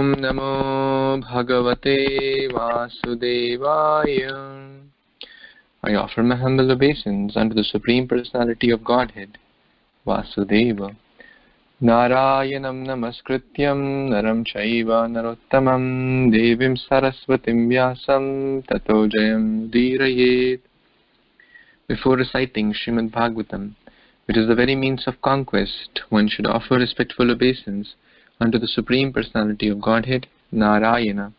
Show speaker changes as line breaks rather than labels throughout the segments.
Om Namo Bhagavate Vasudevaya. I offer my humble obeisance unto the Supreme Personality of Godhead, Vasudeva. Narayanam namaskrityam naram chaiva narottamam devim saraswatim vyasam tato jayam dirayet. Before reciting Srimad Bhagvatam, which is the very means of conquest, one should offer respectful obeisance unto the Supreme Personality of Godhead, Narayana,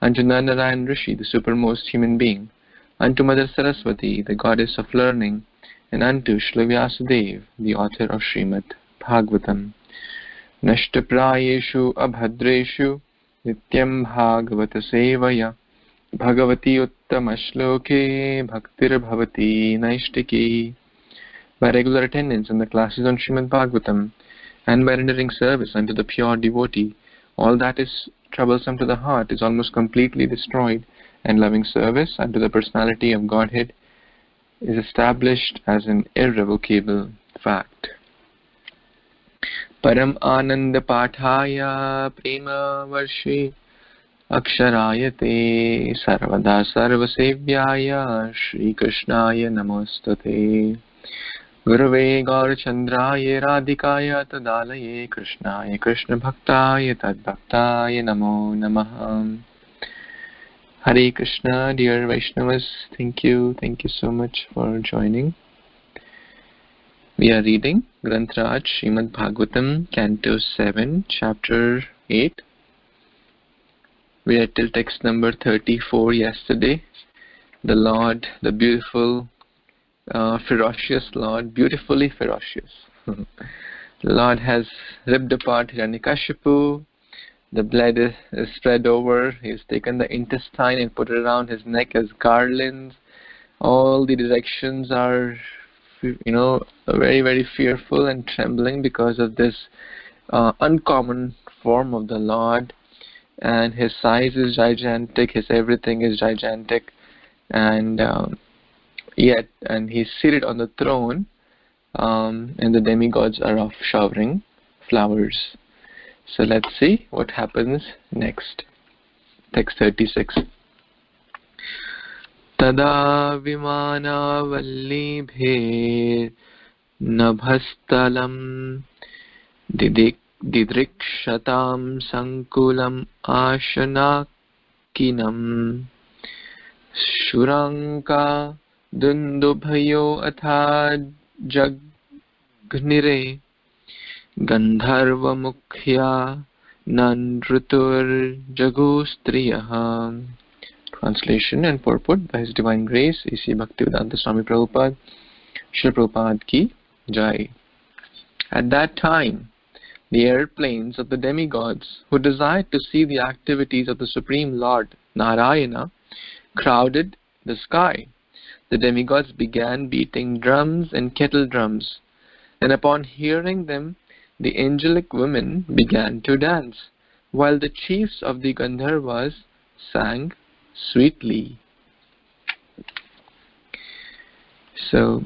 unto Narayan Rishi, the supermost human being, unto Mother Saraswati, the goddess of learning, and unto Srila Vyasadeva, the author of Srimad Bhagvatam. Nashtaprayeshu abhadreshu nityam bhagavata sevaya bhagavati uttama shloke bhaktir bhavati naishtiki. By regular attendance in the classes on Srimad Bhagvatam and by rendering service unto the pure devotee, all that is troublesome to the heart is almost completely destroyed, and loving service unto the Personality of Godhead is established as an irrevocable fact. Param Ananda Pathaya Prema Varshi Aksharayate Sarvada Sarvasevyaya Shri Krishnaya Namostate Gurave Gaurachandraya Radhikaya Tadalaye Krishnaya Krishna Bhaktaya Tadbhaktaya Namo Namaha. Hare Krishna, dear Vaishnavas, thank you so much for joining. We are reading Granth-Raj Srimad Bhagvatam, Canto 7, Chapter 8. We are till text number 34 yesterday. The Lord, the beautiful, ferocious Lord, beautifully ferocious. The Lord has ripped apart Hiranyakashipu. The blood is spread over. He has taken the intestine and put it around his neck as garlands. All the directions are, very, very fearful and trembling because of this uncommon form of the Lord. And his size is gigantic. His everything is gigantic. And and he's seated on the throne, and the demigods are off showering flowers. So let's see what happens next. Text 36. Tada vimana vallibhe nabhastalam didrikshatam sankulam ashanakinam shuranka Dundubhayo atha jagnire Gandharva mukhya nandrutur jagustriyaha. Translation and purport by His Divine Grace A.C. Bhaktivedanta Swami Prabhupada, Srila Prabhupada ki Jai. At that time, the airplanes of the demigods who desired to see the activities of the Supreme Lord Narayana crowded the sky. The demigods began beating drums and kettle drums, and upon hearing them, the angelic women began to dance, while the chiefs of the Gandharvas sang sweetly. So,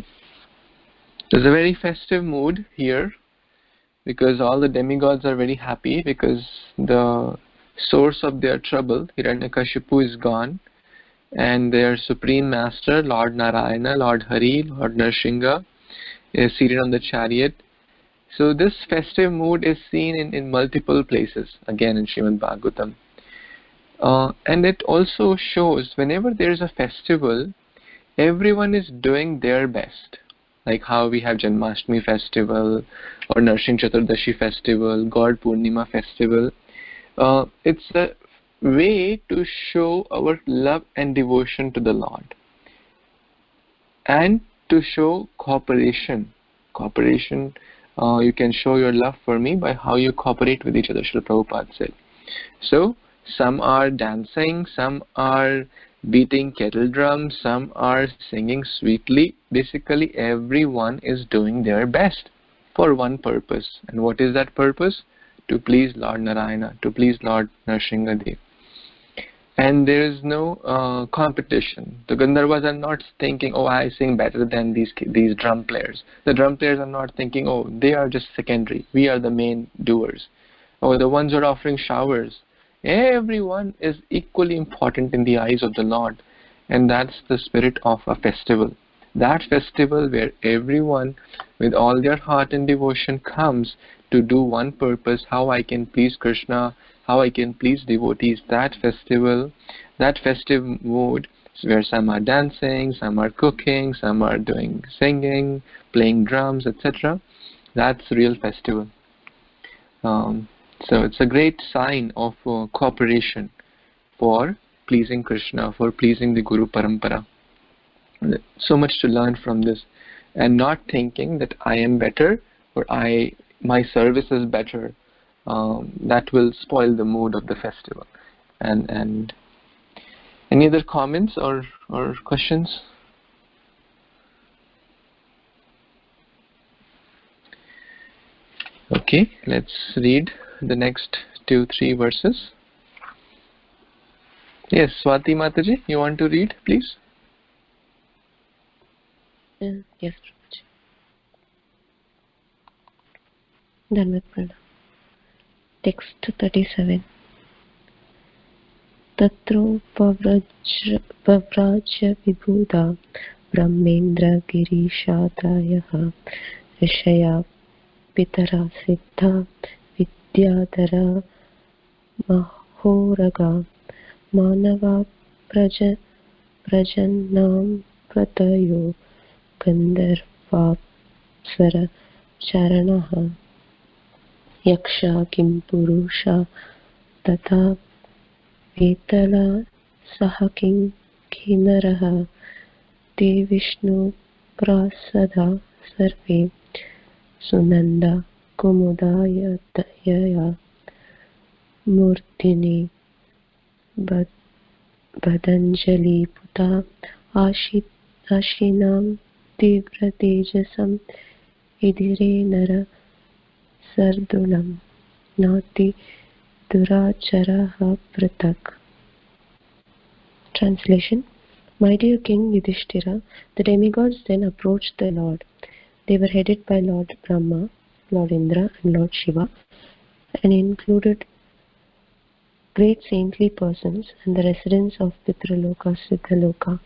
there's a very festive mood here, because all the demigods are very happy, because the source of their trouble, Hiranyakashipu, is gone. And their Supreme Master, Lord Narayana, Lord Hari, Lord Narasimha, is seated on the chariot. So this festive mood is seen in multiple places, again in Srimad Bhagavatam. And it also shows whenever there is a festival, everyone is doing their best. Like how we have Janmashtami festival, or Narsimha Chaturdashi festival, God Purnima festival. It's a way to show our love and devotion to the Lord, and to show cooperation. You can show your love for me by how you cooperate with each other, Srila Prabhupada said. So some are dancing, some are beating kettle drums, some are singing sweetly. Basically everyone is doing their best for one purpose. And what is that purpose? To please Lord Narayana, to please Lord Narasimha Dev. And there is no competition. The Gandharvas are not thinking, oh, I sing better than these drum players. The drum players are not thinking, oh, they are just secondary. We are the main doers. Or the ones who are offering showers, Everyone is equally important in the eyes of the Lord, and that's the spirit of a festival. That festival where everyone with all their heart and devotion comes to do one purpose, how I can please Krishna, how I can please devotees. That festival, that festive mood where some are dancing, some are cooking, some are doing singing, playing drums, etc. That's real festival. So it's a great sign of cooperation for pleasing Krishna, for pleasing the Guru Parampara. So much to learn from this, and not thinking that I am better or my service is better. That will spoil the mood of the festival. And any other comments or questions? Okay, let's read the next 2-3 verses. Yes, Swati Mataji, you want to read, please?
Yes, Prabhuji. Dharma Pranam. Text 37. Tatro pavrajya vibhuda brahmendra girishadrayaha rishaya pitara siddha vidyadhara mahoraga manava prajannam pratayo gandharvapsara charanaha yaksha kim purusha tata vetala sahaking kinaraha te vishnu prasada sarve sunanda kumudaya dayaya murtini badanjali puta ashinam tivra tejasam idire nara sardulam nati duracharaha pratak. Translation. My dear King Yudhishthira, the demigods then approached the Lord. They were headed by Lord Brahma, Lord Indra and Lord Siva, and included great saintly persons and the residents of Pitraloka, Siddhaloka,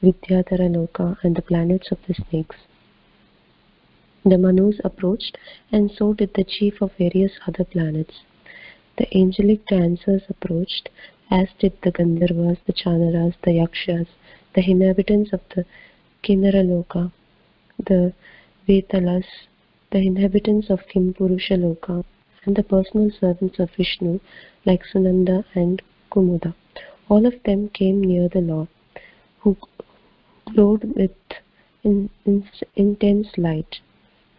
Vidyadhara Loka and the planets of the snakes. The Manus approached, and so did the chief of various other planets. The angelic dancers approached, as did the Gandharvas, the Chanaras, the Yakshas, the inhabitants of the Kinnaraloka, the Vetalas, the inhabitants of Kimpurusha Loka, and the personal servants of Vishnu like Sunanda and Kumuda. All of them came near the Lord, who glowed with intense light.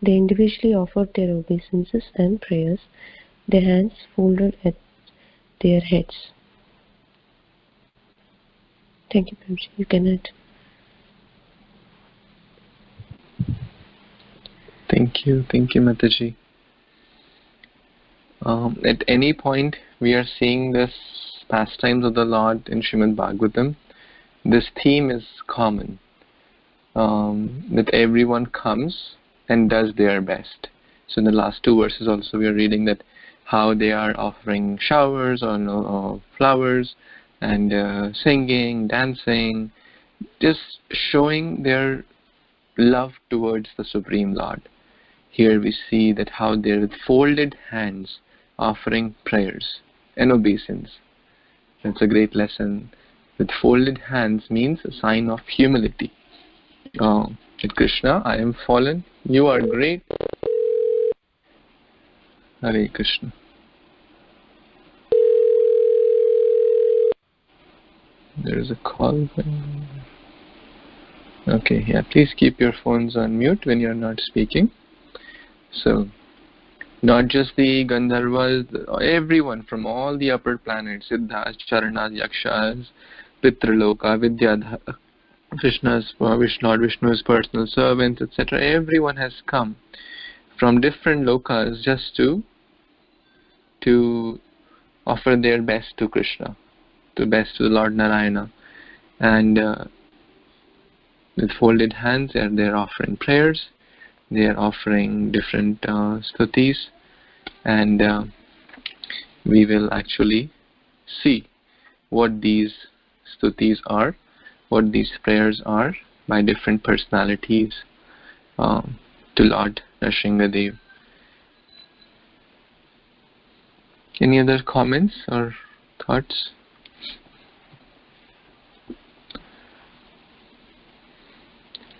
They individually offered their obeisances and prayers, their hands folded at their heads. Thank you, Prabhuji. You can add.
Thank you, Mataji. At any point we are seeing this pastimes of the Lord in Srimad Bhagvatam, this theme is common, that everyone comes and does their best. So in the last 2 verses also we are reading that how they are offering showers or flowers and singing, dancing, just showing their love towards the Supreme Lord. Here we see that how they're with folded hands offering prayers and obeisance. That's a great lesson. With folded hands means a sign of humility. That Krishna, I am fallen, you are great. Hare Krishna. There is a call. Okay, yeah, please keep your phones on mute when you are not speaking. So, not just the Gandharvas, everyone from all the upper planets, Siddhas, Charanas, Yakshas, Pitraloka, Vidyadhara, Lord Vishnu's personal servants, etc. Everyone has come from different lokas just to offer their best to Krishna, to the Lord Narayana. And with folded hands, they're offering prayers, they are offering different stutis, and we will actually see what these stutis are, what these prayers are by different personalities to Lord Narasimha. Any other comments or thoughts?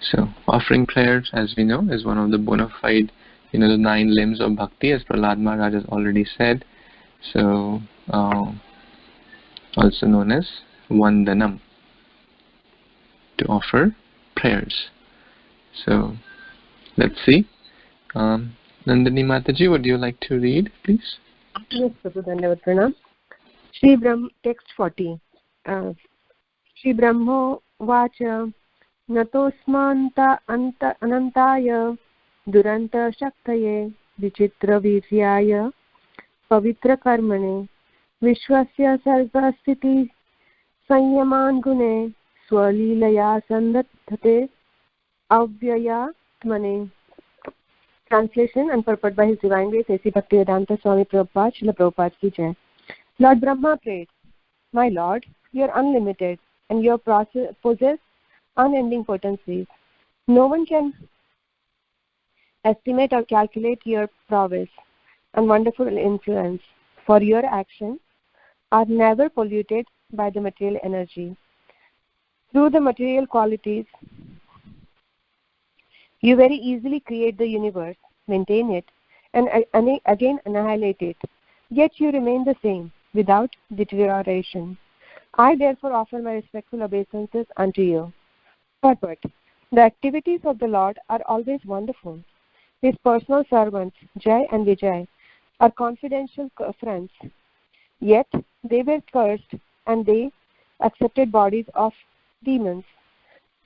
So, offering prayers, as we know, is one of the bona fide, the 9 limbs of bhakti, as Prahlada Maharaj has already said. So, also known as Vandanam, to offer prayers. So, let's see. Nandini Mataji, would you like to read, please?
Yes, Prabhu, Dandavat Pranam. Shri Brahma, text 40. Shri Brahma Vacha Natosmanta Anantaya Duranta Shaktaye Vichitra Viryaya Pavitra Karmane Vishwasya Sargasthiti Sanyaman Gune Swalilaya Sandathate Avyayatmane. Translation and purport by His Divine Grace A.C. Bhaktivedanta Swami Prabhupada, Srila Prabhupada Ki Jai. Lord Brahma prayed, "My Lord, you are unlimited and you possess unending potencies. No one can estimate or calculate your prowess and wonderful influence, for your actions are never polluted by the material energy. Through the material qualities, you very easily create the universe, maintain it, and again annihilate it. Yet you remain the same, without deterioration. I therefore offer my respectful obeisances unto you." Purport. The activities of the Lord are always wonderful. His personal servants, Jai and Vijay, are confidential friends. Yet they were cursed and they accepted bodies of demons.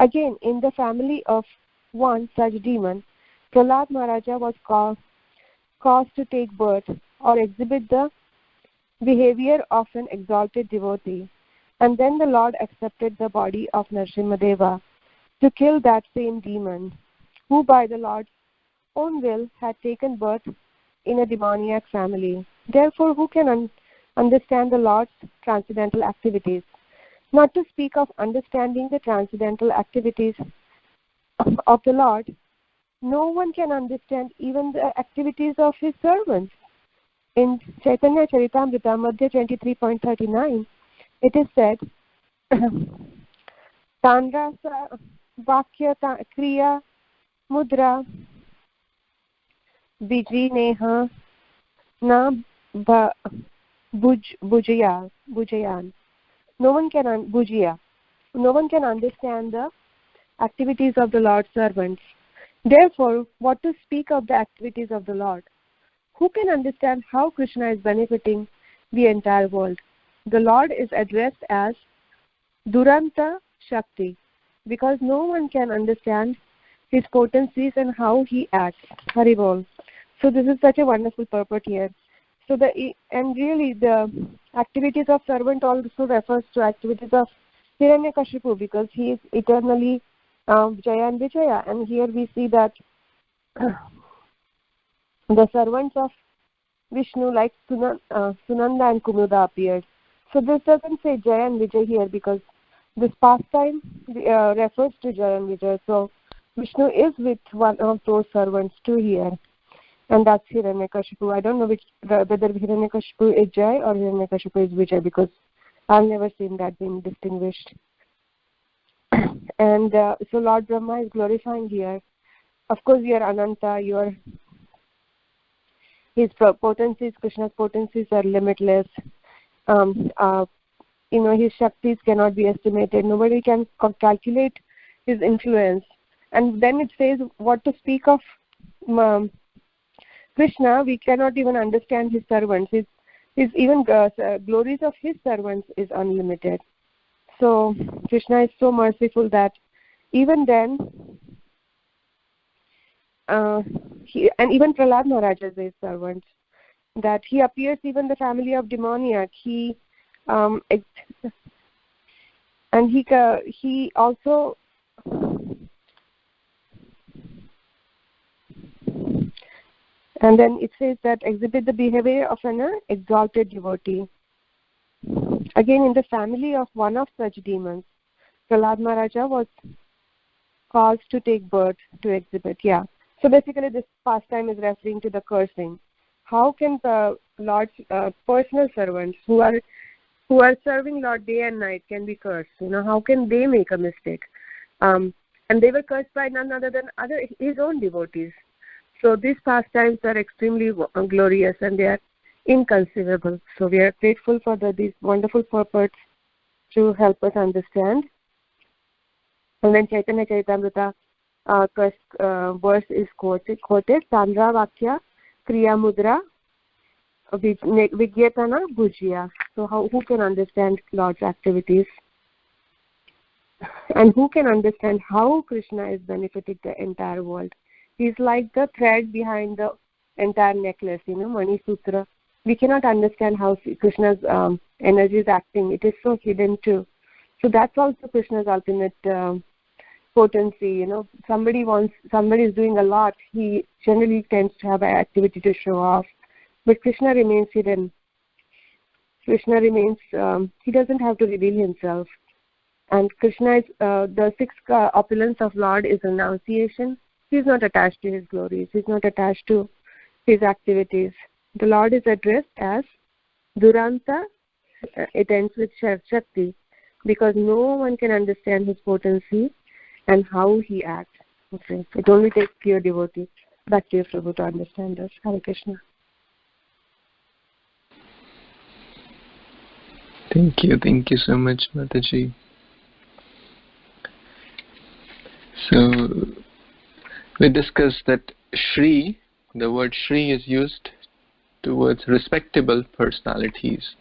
Again, in the family of one such demon, Prahlada Maharaj was caused to take birth or exhibit the behavior of an exalted devotee. And then the Lord accepted the body of Narasimha to kill that same demon, who by the Lord's own will had taken birth in a demoniac family. Therefore, who can understand the Lord's transcendental activities? Not to speak of understanding the transcendental activities of the Lord, no one can understand even the activities of His servants. In Chaitanya Charitamrita, Madhya 23.39, it is said, Tandrasa Vakya Kriya Mudra Vijineha Na Bujayan. No one can understand the activities of the Lord's servants. Therefore, what to speak of the activities of the Lord? Who can understand how Krishna is benefiting the entire world? The Lord is addressed as Duranta Shakti, because no one can understand His potencies and how He acts. Haribol. So this is such a wonderful purport here. So really the activities of servant also refers to activities of Hiranyakashipu, because he is eternally Jaya and Vijaya. And here we see that the servants of Vishnu like Sunanda and Kumuda appeared. So this doesn't say Jaya and Vijay here, because this pastime refers to Jaya and Vijay. So Vishnu is with one of those servants too here. And that's Hiranyakashipu. I don't know whether Hiranyakashipu is Jai or Hiranyakashipu is Vijay, because I've never seen that being distinguished. And so Lord Brahma is glorifying here. Of course, you are Ananta, his potencies, Krishna's potencies are limitless. His Shaktis cannot be estimated. Nobody can calculate his influence. And then it says, what to speak of Krishna, we cannot even understand his servants. His even glories of his servants is unlimited. So Krishna is so merciful that even then, and even Prahlada Maharaj is his servant, that he appears even the family of demoniac. He also and then it says that exhibit the behavior of an exalted devotee.
Again, in the family of one of such demons, Prahlada Maharaja was caused to take birth to exhibit. Yeah. So basically this pastime is referring to the cursing. How can the Lord's personal servants who are serving Lord day and night can be cursed? How can they make a mistake? And they were cursed by none other than his own devotees. So these pastimes are extremely glorious and they are inconceivable. So we are grateful for these wonderful purports to help us understand. And then Chaitanya Charitamrita verse is quoted. Sandra Vakya Kriya Mudra Vigyatana Bhujya. So who can understand Lord's activities? And who can understand how Krishna is benefiting the entire world? He's like the thread behind the entire necklace, Mani Sutra. We cannot understand how Krishna's energy is acting. It is so hidden too. So that's also Krishna's ultimate potency. Somebody is doing a lot. He generally tends to have an activity to show off. But Krishna remains hidden. Krishna remains, he doesn't have to reveal himself. And Krishna is, the sixth opulence of Lord is renunciation. He is not attached to his glories. He is not attached to his activities. The Lord is addressed as Duranta. It ends with Shakti, because no one can understand his potency and how he acts. Okay. It only takes pure devotee. Back to you, Prabhu, to understand us. Hare Krishna.
Thank you so much, Mataji. So we discussed that Shri, the word Shri is used towards respectable personalities.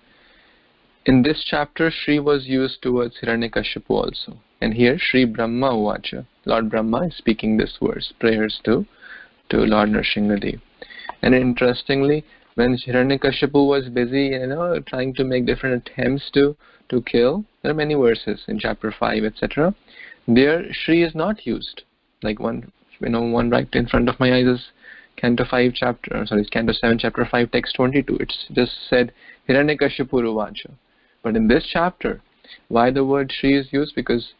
In this chapter, Shri was used towards Hiranyakashipu also. And here, Shri Brahma Uvacha, Lord Brahma is speaking this verse, prayers to Lord Narasimha. And interestingly, when Hiranyakashipu was busy, trying to make different attempts to kill, there are many verses in chapter 5, etc. There, Shri is not used. Like one right in front of my eyes is Canto 7, chapter 5, text 22. It's just said Hiranyakashipu Uvacha. But in this chapter, why the word Shri is used? Because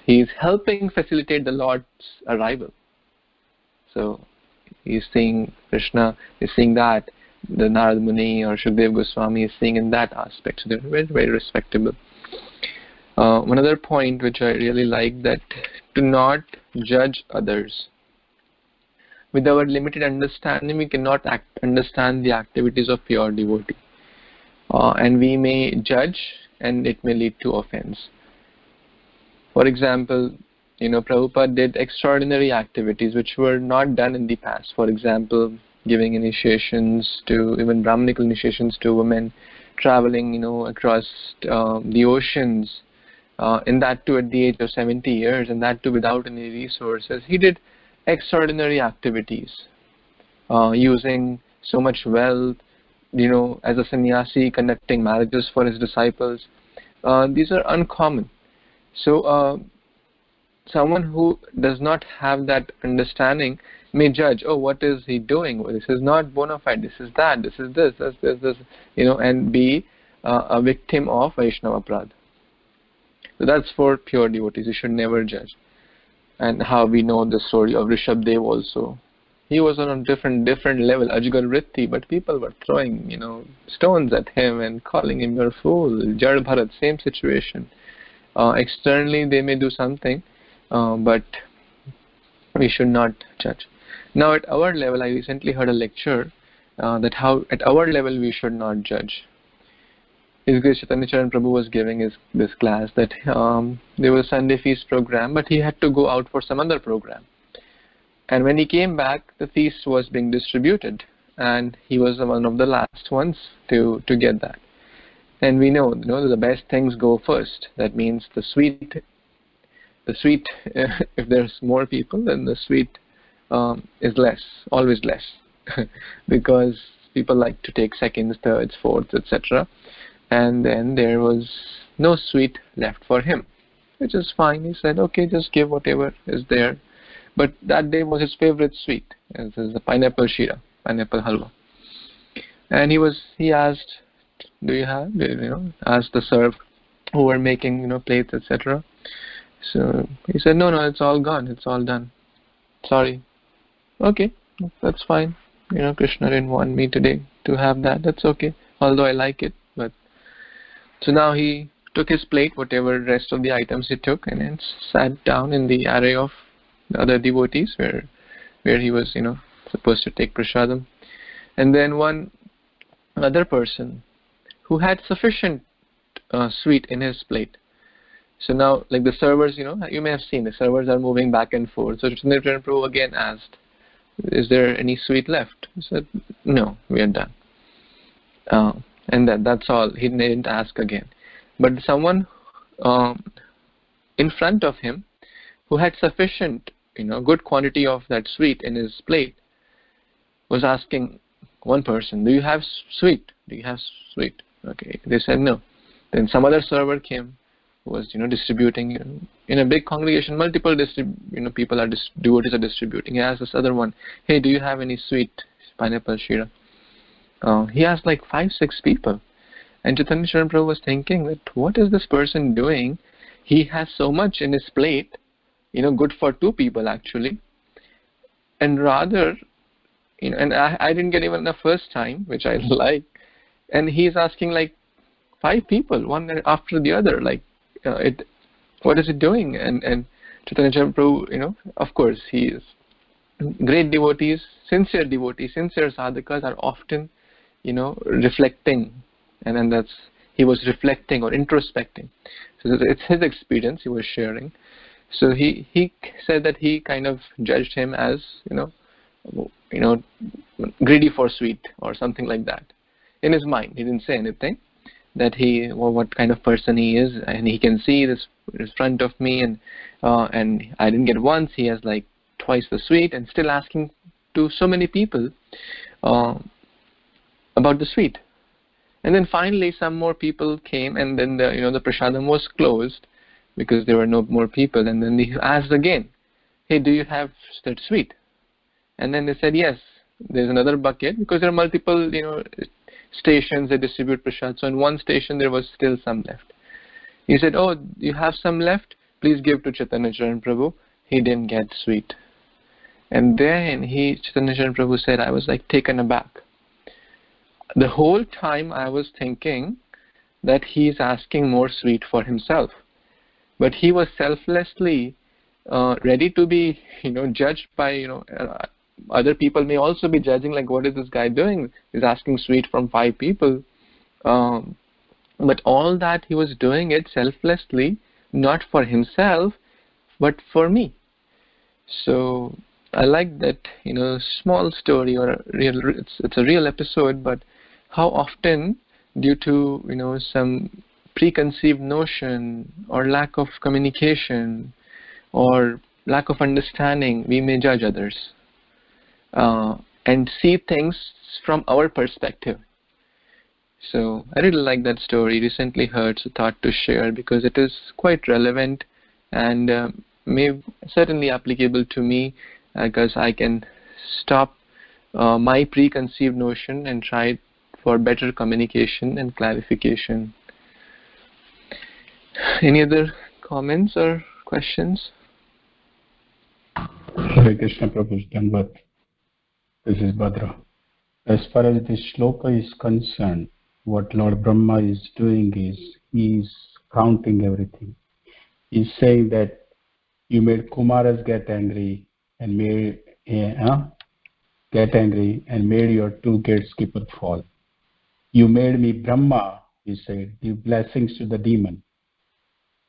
he's helping facilitate the Lord's arrival. So he's seeing Krishna, is seeing that the Narad Muni or Shukdev Goswami is seeing in that aspect. So they're very, very respectable. One other point which I really like, that to not judge others. With our limited understanding, we cannot understand the activities of pure devotee. And we may judge, and it may lead to offense. For example, Prabhupada did extraordinary activities which were not done in the past. For example, giving initiations to, even Brahmanical initiations to women, traveling, across the oceans, and that too at the age of 70 years, and that too without any resources. He did extraordinary activities, using so much wealth, as a sannyasi, conducting marriages for his disciples. These are uncommon. So someone who does not have that understanding may judge, oh, what is he doing? Well, this is not bona fide, this is that, this is this, and be a victim of Vaishnava Prad. So that's for pure devotees. You should never judge. And how we know the story of Rishabdev also. He was on a different level, Ajgar Vritti, but people were throwing, stones at him and calling him your fool. Jad Bharat, same situation. Externally they may do something, but we should not judge. Now at our level, I recently heard a lecture that how at our level we should not judge. His Grace Chaitanya Charan Prabhu was giving this class that there was a Sunday feast program, but he had to go out for some other program. And when he came back, the feast was being distributed, and he was one of the last ones to get that. And we know, the best things go first. That means the sweet. If there's more people, then the sweet is less, always less, because people like to take seconds, thirds, fourths, etc. And then there was no sweet left for him, which is fine. He said, okay, just give whatever is there. But that day was his favorite sweet, as is the pineapple shira, pineapple halwa. And he asked Do you have? Asked the serf who were making plates, etc. So he said, no, it's all gone. It's all done. Sorry. Okay, that's fine. Krishna didn't want me today to have that. That's okay. Although I like it, but so now he took his plate, whatever rest of the items he took, and then sat down in the array of the other devotees where he was, supposed to take prasadam. And then one other person who had sufficient sweet in his plate. So now, like the servers, you may have seen the servers are moving back and forth. So Chaitanya Prabhu again asked, "Is there any sweet left?" He said, "No, we are done." And that's all. He didn't ask again. But someone in front of him who had sufficient, good quantity of that sweet in his plate was asking one person, "Do you have sweet? Do you have sweet?" Okay, they said no. Then some other server came, who was distributing. In a big congregation, multiple people are devotees are distributing. He asked this other one, "Hey, do you have any sweet pineapple shira?" He asked like 5-6 people, and Chaitanya Prabhu was thinking that what is this person doing? He has so much in his plate, good for 2 people actually, and rather, and I didn't get even the first time, which I like, and he's asking like 5 people, one after the other, like what is it doing? And Chaitanya Prabhu, of course, he is great devotees, sincere sadhakas are often, reflecting, and then he was reflecting or introspecting. So it's his experience he was sharing. So he said that he kind of judged him as, greedy for sweet or something like that. In his mind, he didn't say anything. That what kind of person he is, and he can see this in front of me, and I didn't get once. He has like twice the sweet, and still asking to so many people about the sweet. And then finally, some more people came, and then the prasadam was closed because there were no more people. And then he asked again, "Hey, do you have that sweet?" And then they said, "Yes, there's another bucket," because there are multiple stations that distribute prasad. So in one station there was still some left. He said, "Oh, you have some left? Please give to Chaitanya Prabhu." He didn't get sweet. And then Chaitanya Prabhu said, I was like taken aback. The whole time I was thinking that he's asking more sweet for himself. But he was selflessly ready to be, judged by, other people may also be judging, like, what is this guy doing? He's asking sweet from 5 people. But all that he was doing it selflessly, not for himself, but for me. So I like that, small story, or it's a real episode, but how often, due to, some preconceived notion or lack of communication or lack of understanding, we may judge others. And see things from our perspective. So I really like that story. Recently heard, so thought to share because it is quite relevant and may certainly applicable to me, because I can stop my preconceived notion and try for better communication and clarification. Any other comments or questions?
Hare Krishna Prabhu's Danvat. This is Bhadra. As far as this shloka is concerned, what Lord Brahma is doing is he is counting everything. He's saying that you made Kumaras get angry and made your 2 gatekeepers fall. You made me Brahma, he said, give blessings to the demon.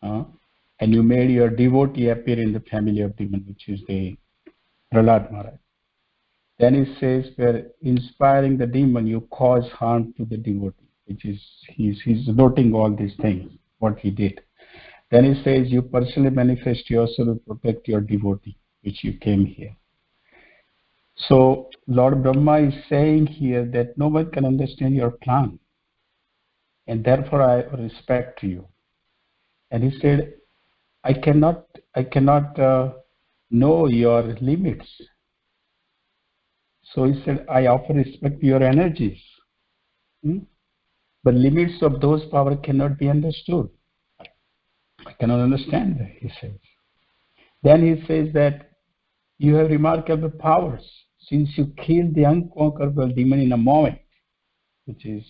And you made your devotee appear in the family of demon, which is the Prahlada Maharaj. Then he says, where inspiring the demon, you cause harm to the devotee, which is, he's noting all these things, what he did. Then he says, you personally manifest yourself to protect your devotee, which you came here. So Lord Brahma is saying here that no one can understand your plan, and therefore I respect you. And he said, I cannot know your limits. So he said, I offer respect to your energies. but limits of those power cannot be understood. I cannot understand that, he says. Then he says that you have remarkable powers, since you killed the unconquerable demon in a moment, which is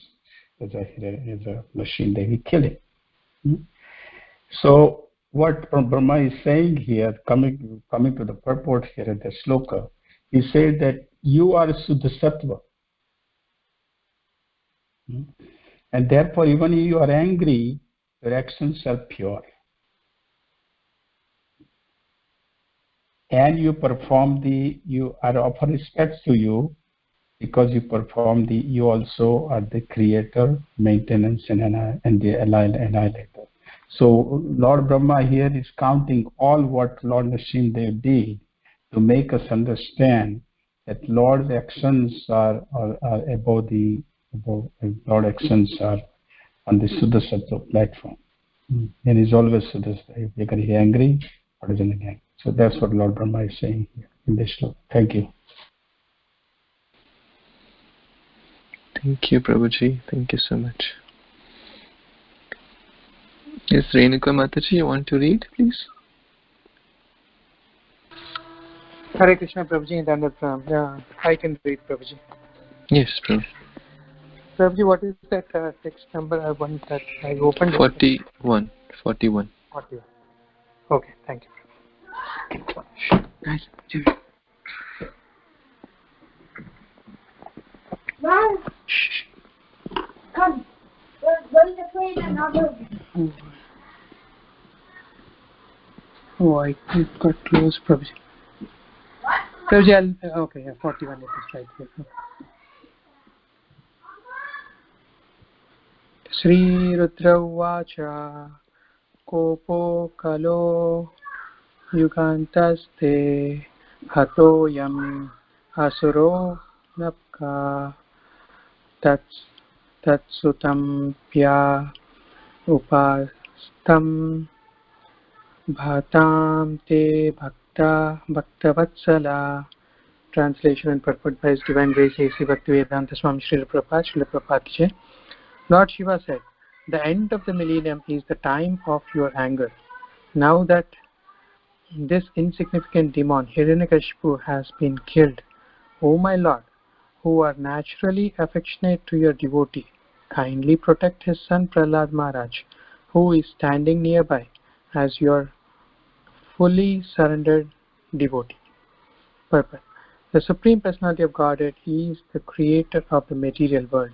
as a machine, they will kill it. So what Brahma is saying here, coming to the purport here in the sloka, he says that you are Suddha Sattva. And therefore, even if you are angry, your actions are pure. And you are offer respect to you, because you also are the creator, maintenance, and the annihilator. So Lord Brahma here is counting all what Lord Narasimha did to make us understand that Lord's actions are above Lord actions are on the Suddha Sattva platform. And he's always Suddha Sattva. If he's angry, or isn't angry. So that's what Lord Brahma is saying here in this sloka. Thank you.
Thank you, Prabhuji. Thank you so much. Yes, Renuka Mataji, you want to read, please?
Hare Krishna, Prabhuji, and yeah, I can read, Prabhuji.
Yes, Prabhu.
Prabhuji, what is that text number I want that I opened?
41.
41. Okay, thank you.
Mom, come. We're going to play in another.
Oh, I got close, Prabhuji.
What?
Prabhuji, okay, yeah, 41 is right here. Sri Rudra Uvacha Kopo Kalo Yugantaste Hatoyam Asuro Napka Tatsutam Pya Upastam Bhatam Te Bhaktavatsala. Translation and purport by His Divine Grace A.C. Bhaktivedanta Swami Srila Prabhupada Ki Jai. Lord Shiva said, the end of the millennium is the time of your anger. Now that this insignificant demon Hiranyakashipu has been killed, O my Lord, who are naturally affectionate to your devotee, kindly protect his son Prahlada Maharaj, who is standing nearby as your fully surrendered devotee. Purpose. The Supreme Personality of Godhead is the creator of the material world.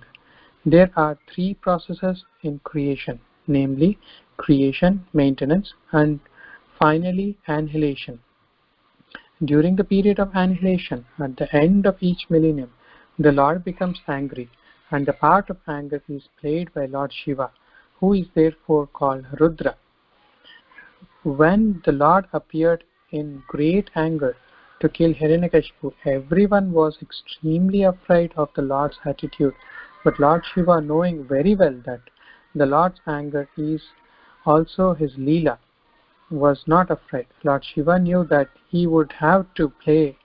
There are three processes in creation, namely creation, maintenance, and finally annihilation. During the period of annihilation, at the end of each millennium, the Lord becomes angry, and the part of anger is played by Lord Shiva, who is therefore called Rudra. When the Lord appeared in great anger to kill Hiranyakashipu, everyone was extremely afraid of the Lord's attitude. But Lord Shiva, knowing very well that the Lord's anger is also his Leela, was not afraid. Lord Shiva knew that he would have to play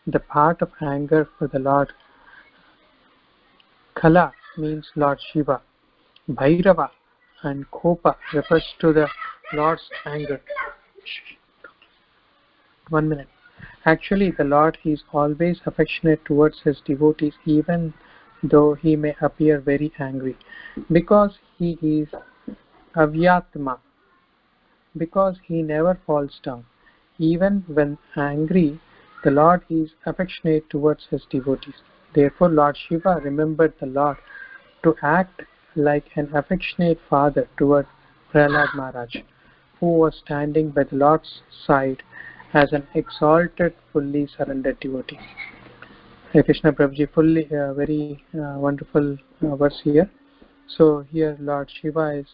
the part of anger for the Lord. Kala means Lord Shiva. Bhairava and Kopa refers to the Lord's anger. 1 minute. Actually, the Lord is always affectionate towards his devotees, even though he may appear very angry, because he is Avyatma, because he never falls down. Even when angry, the Lord is affectionate towards his devotees. Therefore, Lord Shiva remembered the Lord to act like an affectionate father toward Prahlada Maharaj, who was standing by the Lord's side as an exalted, fully surrendered devotee. Hare Krishna, Prabhuji, fully very wonderful verse here. So here Lord Shiva is,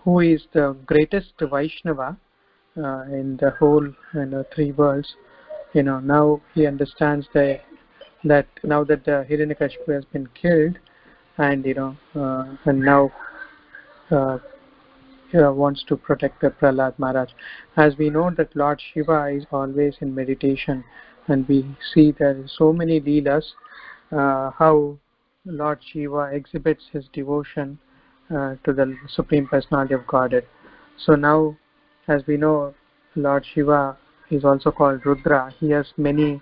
who is the greatest Vaishnava in the whole three worlds. Now he understands that now that the Hiranyakashipu has been killed, and now wants to protect the Prahlada Maharaj. As we know that Lord Shiva is always in meditation, and we see there are so many leelas, how Lord Shiva exhibits his devotion to the Supreme Personality of Godhead. So now, as we know, Lord Shiva is also called Rudra. He has many,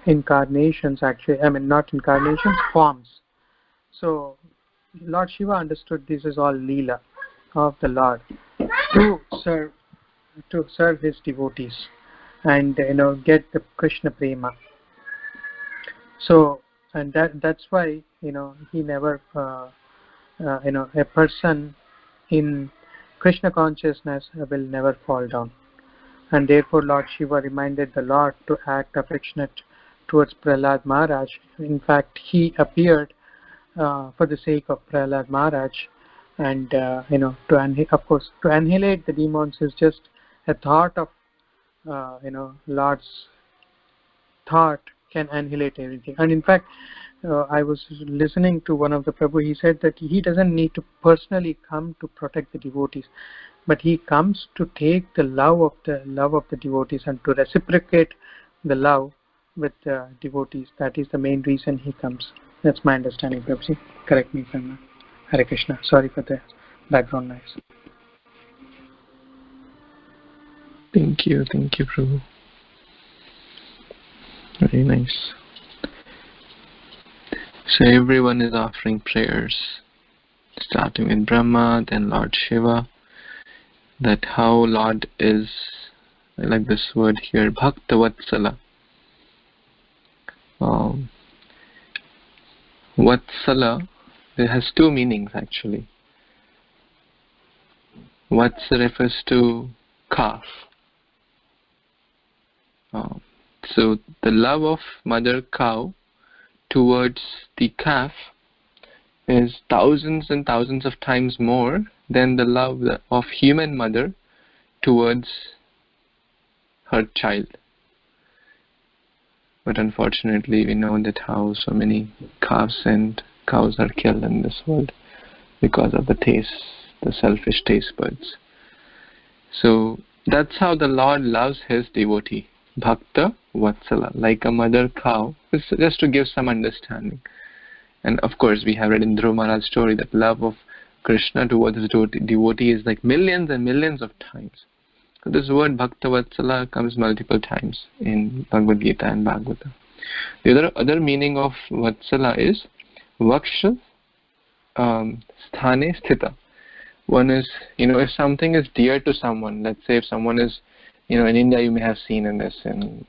incarnations actually. I mean, not incarnations, forms. So Lord Shiva understood this is all Leela of the Lord to serve his devotees and get the Krishna prema. So, and that's why he never a person in Krishna consciousness will never fall down. And therefore Lord Shiva reminded the Lord to act affectionate towards Prahlada Maharaj. In fact, he appeared for the sake of Prahlada Maharaj, and of course to annihilate the demons is just a thought of Lord's thought can annihilate everything. And in fact, I was listening to one of the Prabhu. He said that he doesn't need to personally come to protect the devotees, but he comes to take the love of the devotees and to reciprocate the love with the devotees. That is the main reason he comes. That's my understanding, Prabhuji. Correct me if I'm wrong. Hare Krishna. Sorry for the background noise.
Thank you, Prabhu. Very nice. So everyone is offering prayers, starting with Brahma, then Lord Shiva, that how Lord is, I like this word here, Bhakta Vatsala. Vatsala, it has two meanings actually. Vatsa refers to calf. So the love of mother cow towards the calf is thousands and thousands of times more than the love of human mother towards her child. But unfortunately, we know that how so many calves and cows are killed in this world because of the selfish taste buds. So that's how the Lord loves his devotee, Bhakta Vatsala, like a mother cow, just to give some understanding. And of course, we have read in Dhruva Maharaj's story that love of Krishna towards his devotee is like millions and millions of times. So this word Bhakta Vatsala comes multiple times in Bhagavad Gita and Bhagavatam. The other meaning of Vatsala is Vaksha Sthane Sthita. One is, if something is dear to someone, let's say if someone is, in India you may have seen in this, and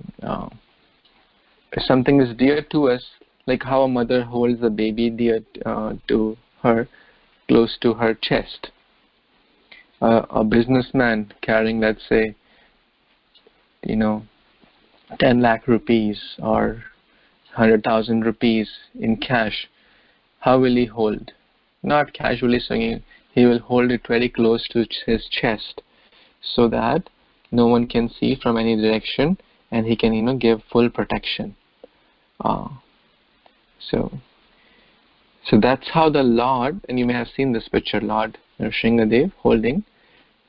if something is dear to us, like how a mother holds a baby dear to her, close to her chest. A businessman carrying, let's say, 10 lakh rupees or 100,000 rupees in cash, how will he hold? Not casually swinging, he will hold it very close to his chest so that no one can see from any direction and he can, give full protection. So that's how the Lord, and you may have seen this picture, Lord Narasimha holding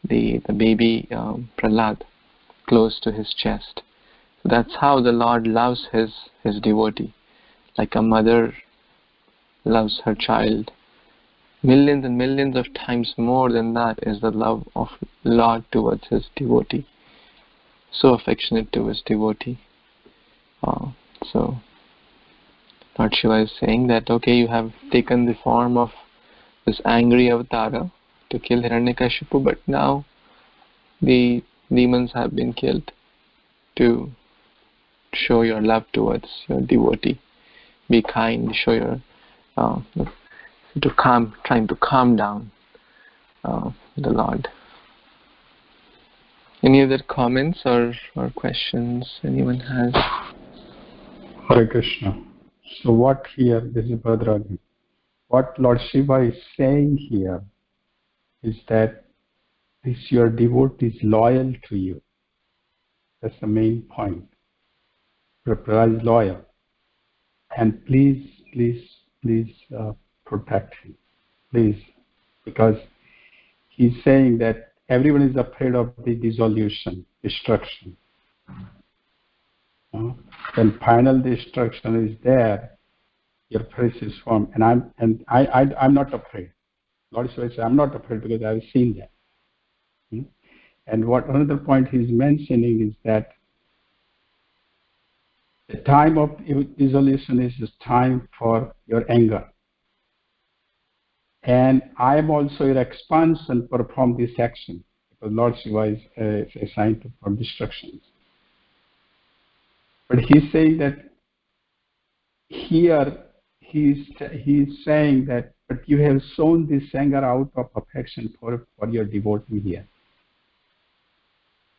the baby Prahlad close to his chest. So that's how the Lord loves his devotee, like a mother loves her child. Millions and millions of times more than that is the love of Lord towards his devotee. So affectionate to his devotee. So Lord Shiva is saying that, okay, you have taken the form of this angry avatara to kill Hiranyakashipu, but now the demons have been killed to show your love towards your devotee. Be kind, show your trying to calm down the Lord. Any other comments or questions anyone has?
Hare Krishna. So what here, this is Bhadragi, what Lord Shiva is saying here is that your devotee is loyal to you. That's the main point. Prahlad is loyal. And please protect him. Please. Because he's saying that everyone is afraid of the dissolution, destruction. When final destruction is there, your precious form, and I'm not afraid. Lord Shiva says, I'm not afraid because I've seen that. And what another point he's mentioning is that the time of isolation is the time for your anger. And I am also your expansion, perform this action. Because Lord Shiva is assigned to perform destructions. But he's saying that here he's saying that, but you have shown this anger out of affection for your devotee here.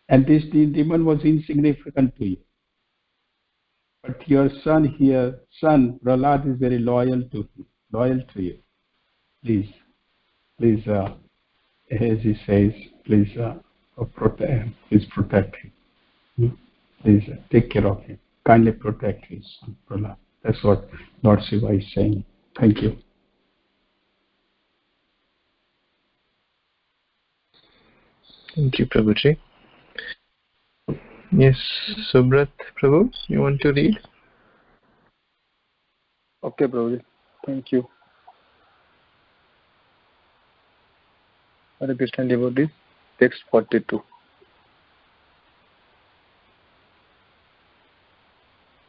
And this demon was insignificant to you. But your son here, Prahlad, is very loyal to you. Please, as he says, please protect him. Please take care of him. Kindly protect his son, Prahlad. That's what Lord Shiva is saying. Thank you.
Thank you, Prabhuji. Yes, Subrat Prabhu, you want to read?
Okay, Prabhuji. Thank you. Hare Krishna devotees, text 42.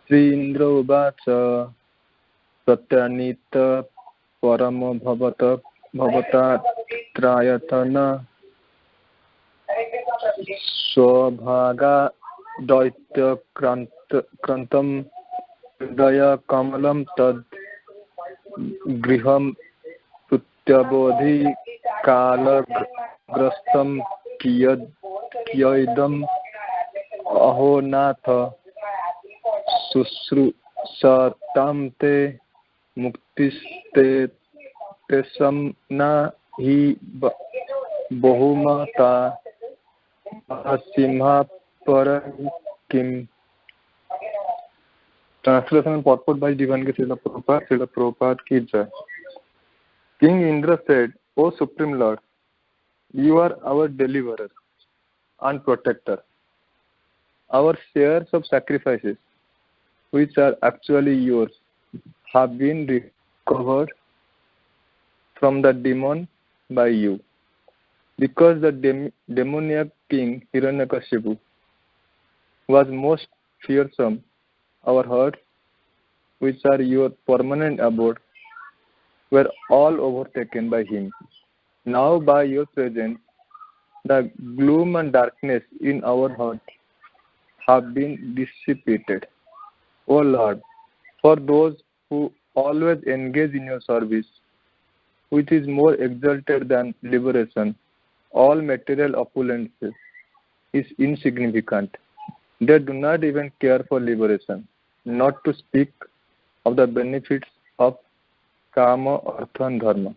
Sri Indra uvacha pratyanita parama bhavata trayatana swabhaga daitya krantam hridaya kamalam tad griham putyabodhi kalagrastam kiyadam ahonatha susrusatam te muktiste tesam na hi bahumata Narasimha Parakim. Translation and purport by Divine Srila Prabhupada ki jai. King Indra said, O Supreme Lord, you are our deliverer and protector. Our shares of sacrifices, which are actually yours, have been recovered from the demon by you. Because the demoniac king Hiranyakashipu was most fearsome, our hearts, which are your permanent abode, were all overtaken by him. Now by your presence, the gloom and darkness in our heart have been dissipated. O Lord, for those who always engage in your service, which is more exalted than liberation, all material opulences is insignificant. They do not even care for liberation, not to speak of the benefits of kama, artha and dharma.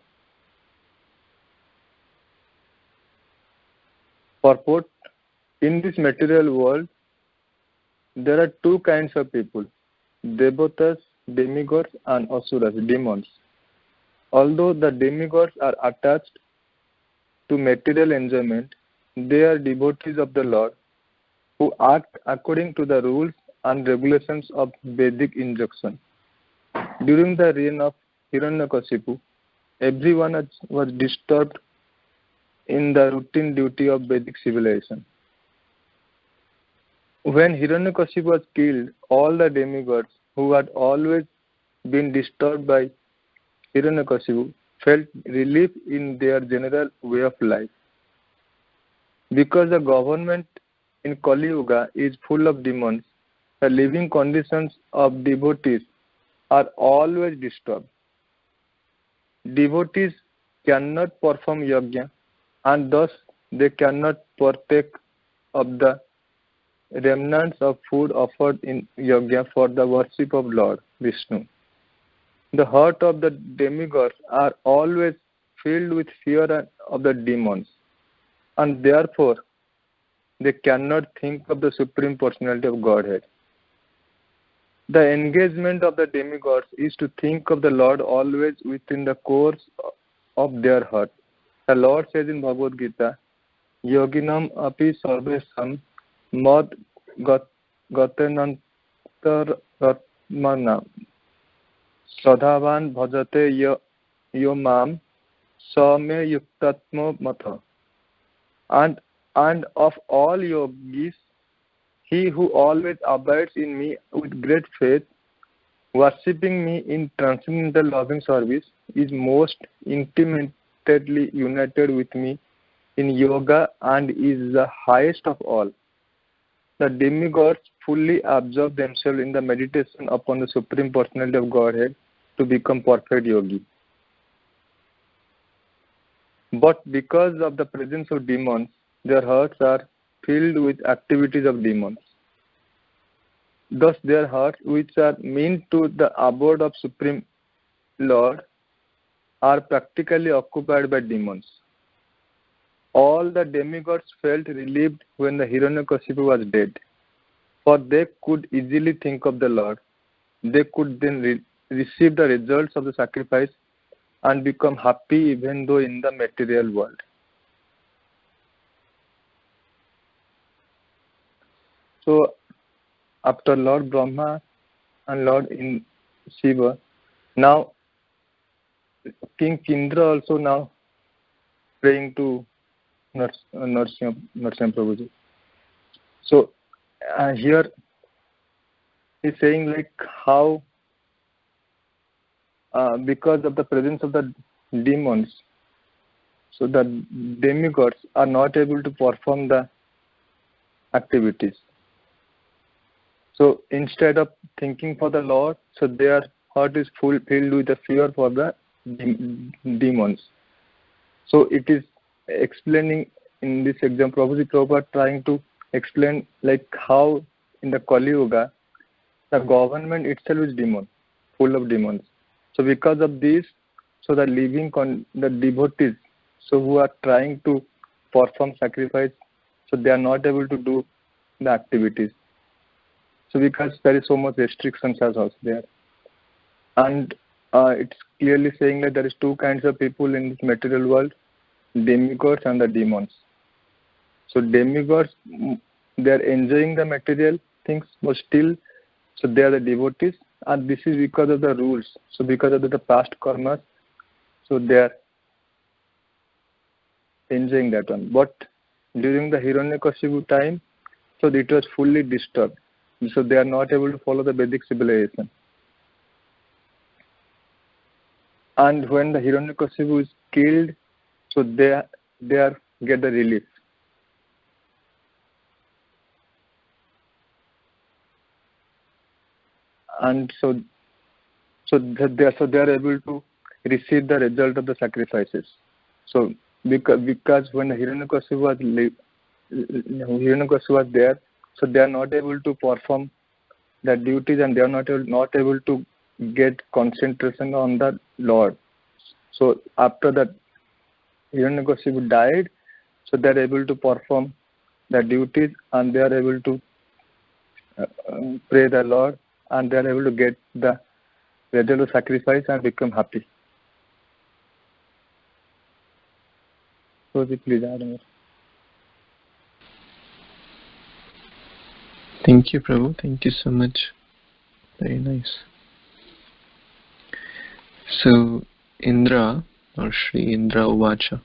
Purport: in this material world, there are two kinds of people, devatas, demigods, and asuras, demons. Although the demigods are attached to material enjoyment, they are devotees of the Lord who act according to the rules and regulations of Vedic instruction. During the reign of Hiranyakashipu, everyone was disturbed in the routine duty of Vedic civilization. When Hiranyakashipu was killed, all the demigods who had always been disturbed by Hiranyakashipu felt relief in their general way of life. Because the government in Kali Yuga is full of demons, the living conditions of devotees are always disturbed. Devotees cannot perform yajna, and thus they cannot partake of the remnants of food offered in yajna for the worship of Lord Vishnu. The heart of the demigods are always filled with fear of the demons, and therefore they cannot think of the Supreme Personality of Godhead. The engagement of the demigods is to think of the Lord always within the course of their heart. The Lord says in Bhagavad Gita, Yoginam api sarvesam mad gatenantar ratmanam. Sadhavan bhajate yo mam same yuktatmo mata. And of all yogis, he who always abides in me with great faith, worshipping me in transcendental loving service, is most intimately united with me in yoga and is the highest of all. The demigods fully absorb themselves in the meditation upon the Supreme Personality of Godhead to become perfect yogi. But because of the presence of demons, their hearts are filled with activities of demons. Thus their hearts, which are meant to the abode of Supreme Lord, are practically occupied by demons. All the demigods felt relieved when the Hiranyakashipu was dead, for they could easily think of the Lord. They could then receive the results of the sacrifice and become happy even though in the material world. So, after Lord Brahma and Lord Siva, now King Indra also now praying to Narasimha Prabhuji. So here he's saying like how because of the presence of the demons, so the demigods are not able to perform the activities. So instead of thinking for the Lord, so their heart is filled with the fear for the demons. So it is explaining in this example, Prabhupada trying to explain like how in the Kali Yuga, the government itself is demon, full of demons. So because of this, so the the devotees, so who are trying to perform sacrifice, so they are not able to do the activities. So because there is so much restrictions as also there. And it's clearly saying that there is two kinds of people in this material world, demigods and the demons. So demigods, they are enjoying the material things, but still, so they are the devotees, and this is because of the rules. So because of the past karmas, so they are enjoying that one. But during the Hiranyakashipu time, so it was fully disturbed. So they are not able to follow the Vedic civilization. And when the Hiranyakashipu is killed, so they get the relief. And so they are able to receive the result of the sacrifices. So because when the Hiranyakashipu was there, so they are not able to perform the duties, and they are not able to get concentration on the Lord. So after that Hiranyakashipu died, so they are able to perform the duties, and they are able to pray the Lord, and they are able to get the result of sacrifice and become happy. So please add more.
Thank you, Prabhu. Thank you so much. Very nice. So, Indra, or Sri Indra Uvacha,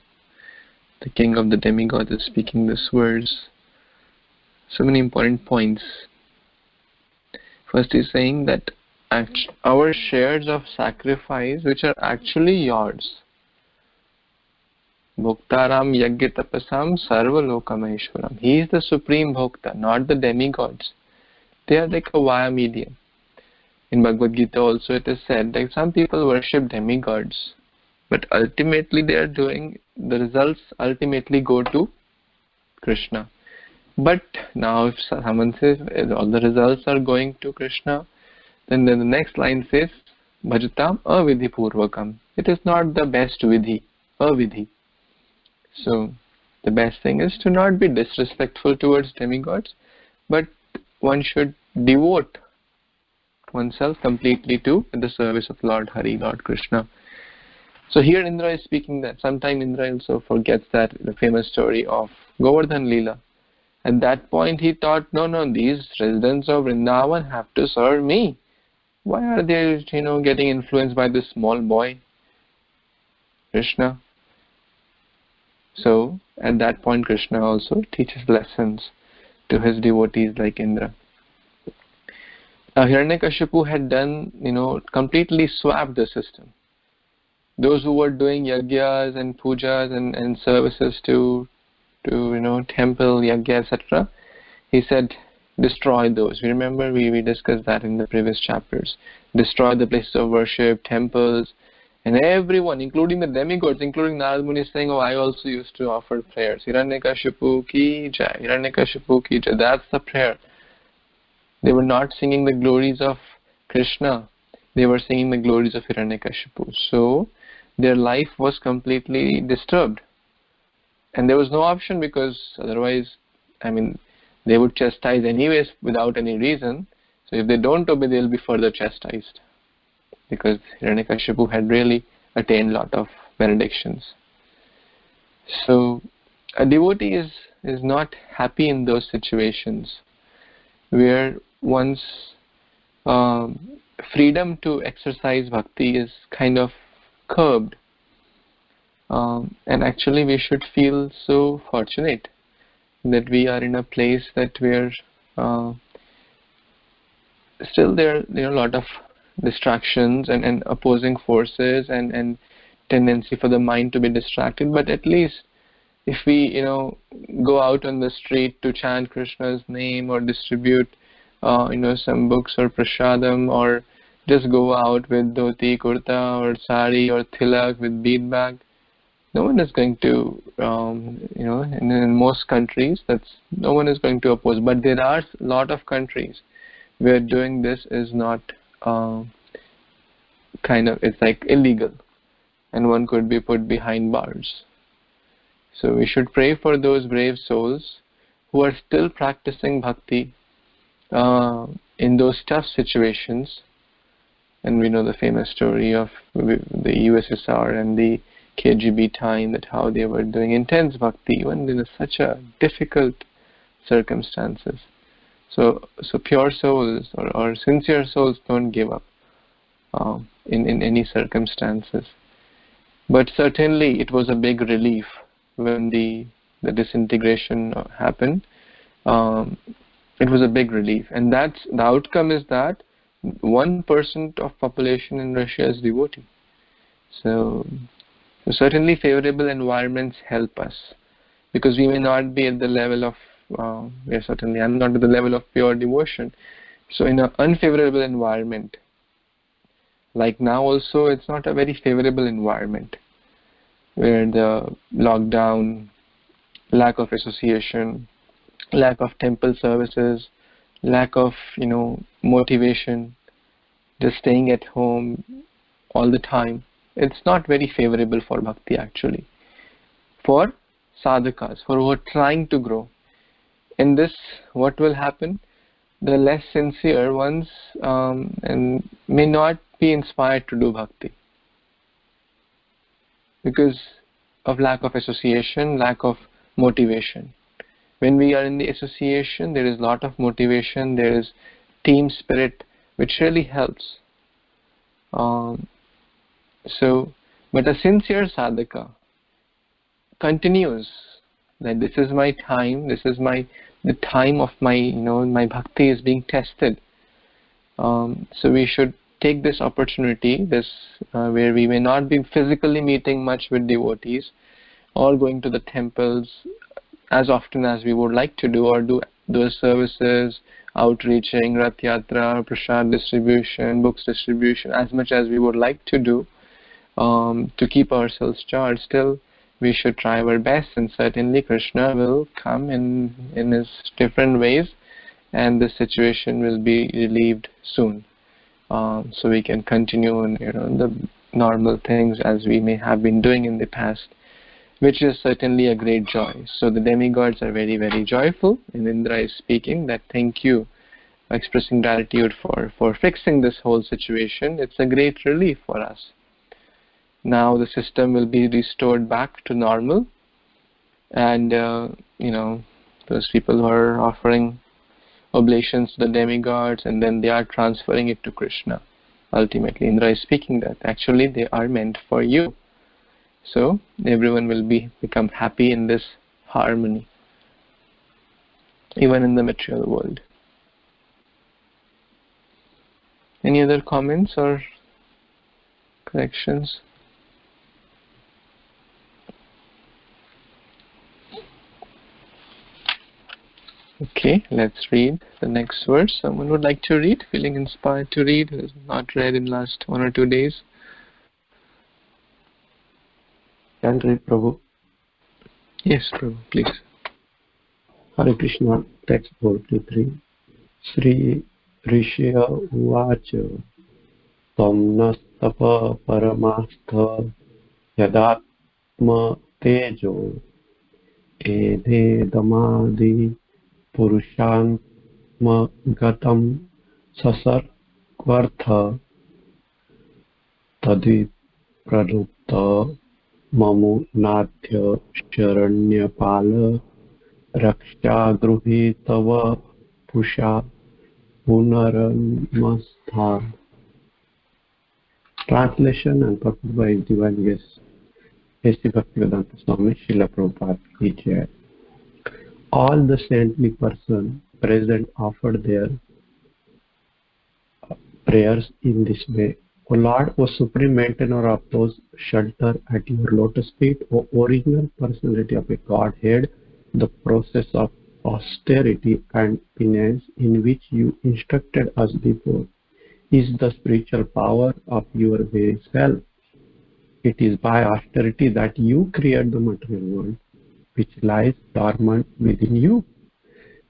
the king of the demigods, is speaking these words. So many important points. First, he's saying that our shares of sacrifice, which are actually yours, Bhoktaram Yagya Tapasam Sarva Lokameshwaram. He is the supreme Bhokta, not the demigods. They are like a via medium. In Bhagavad Gita also it is said that some people worship demigods, but ultimately they are doing, the results ultimately go to Krishna. But now if someone says all the results are going to Krishna, then the next line says Bhajatam avidhi purvakam. It is not the best vidhi, avidhi. So the best thing is to not be disrespectful towards demigods, but one should devote oneself completely to the service of Lord Hari, Lord Krishna. So here Indra is speaking that sometime Indra also forgets that the famous story of Govardhan Leela. At that point he thought, no, these residents of Vrindavan have to serve me. Why are they, getting influenced by this small boy, Krishna? So at that point, Krishna also teaches lessons to his devotees like Indra. Now Hiranyakashipu had done, completely swapped the system. Those who were doing yagyas and pujas and services to temple, yagya, etc., he said, destroy those. We remember we discussed that in the previous chapters. Destroy the places of worship, temples, and everyone, including the demigods, including Narad Muni, saying, oh, I also used to offer prayers. Hiranyakashipu ki jai, Hiranyakashipu ki jai. That's the prayer. They were not singing the glories of Krishna. They were singing the glories of Hiranyakashipu. So their life was completely disturbed. And there was no option, because otherwise, they would chastise anyways without any reason. So if they don't obey, they'll be further chastised, because Hiranyakashipu had really attained a lot of benedictions. So a devotee is not happy in those situations where one's freedom to exercise bhakti is kind of curbed. And actually we should feel so fortunate that we are in a place that where still there are a lot of distractions and opposing forces and tendency for the mind to be distracted, but at least if we go out on the street to chant Krishna's name or distribute some books or prasadam, or just go out with dhoti, kurta or sari or tilak with bead bag, no one is going to in most countries no one is going to oppose. But there are a lot of countries where doing this is not it's like illegal, and one could be put behind bars. So we should pray for those brave souls who are still practicing bhakti in those tough situations. And we know the famous story of the USSR and the KGB time, that how they were doing intense bhakti even in such a difficult circumstances. So pure souls or sincere souls don't give up in any circumstances. But certainly it was a big relief when the disintegration happened. It was a big relief, and that's the outcome is that 1% of population in Russia is devotee. So certainly favorable environments help us, because we may not be at the level of certainly I'm not at the level of pure devotion. So in an unfavorable environment, like now also, it's not a very favorable environment, where the lockdown, lack of association, lack of temple services, lack of motivation, just staying at home all the time, it's not very favorable for bhakti actually, for sadhakas, for who are trying to grow. In this, what will happen? The less sincere ones and may not be inspired to do bhakti because of lack of association, lack of motivation. When we are in the association, there is a lot of motivation, there is team spirit, which really helps. But a sincere sadhaka continues that this is my time, this is the time of my my bhakti is being tested. So we should take this opportunity, where we may not be physically meeting much with devotees or going to the temples as often as we would like to do, or do those services, outreaching, Rath Yatra, Prasad distribution, books distribution, as much as we would like to do to keep ourselves charged. Still, we should try our best, and certainly Krishna will come in his different ways, and the situation will be relieved soon. So we can continue in the normal things as we may have been doing in the past, which is certainly a great joy. So the demigods are very, very joyful, and Indra is speaking that thank you, expressing gratitude for fixing this whole situation. It's a great relief for us. Now the system will be restored back to normal, and those people who are offering oblations to the demigods, and then they are transferring it to Krishna. ultimately. Indra is speaking that actually they are meant for you. So everyone will become happy in this harmony, even in the material world. Any other comments or corrections? Okay, let's read the next verse. Someone would like to read? Feeling inspired to read? Who has not read in last 1 or 2 days?
Can read, Prabhu.
Yes, Prabhu, please.
Hare Krishna, text 43. Sri Rishya Uvacha Somnastapa Paramastha Yadatma Tejo Ede Damadi Purushantma Gatam Sasarkvartha Tadvi Prarupta Mamu Nadhya Sharanyapala Raksha Gruhi Tava Pusha Punaranmasthar. Translation and purport by Divine Guest S.T. Bhaktivedanta Swami Srila Prabhupada Vijay. All the saintly persons present offered their prayers in this way. O Lord, O Supreme Maintainer of those shelter at your lotus feet, O original personality of a Godhead, the process of austerity and penance in which you instructed us before is the spiritual power of your very self. It is by austerity that you create the material world, which lies dormant within you.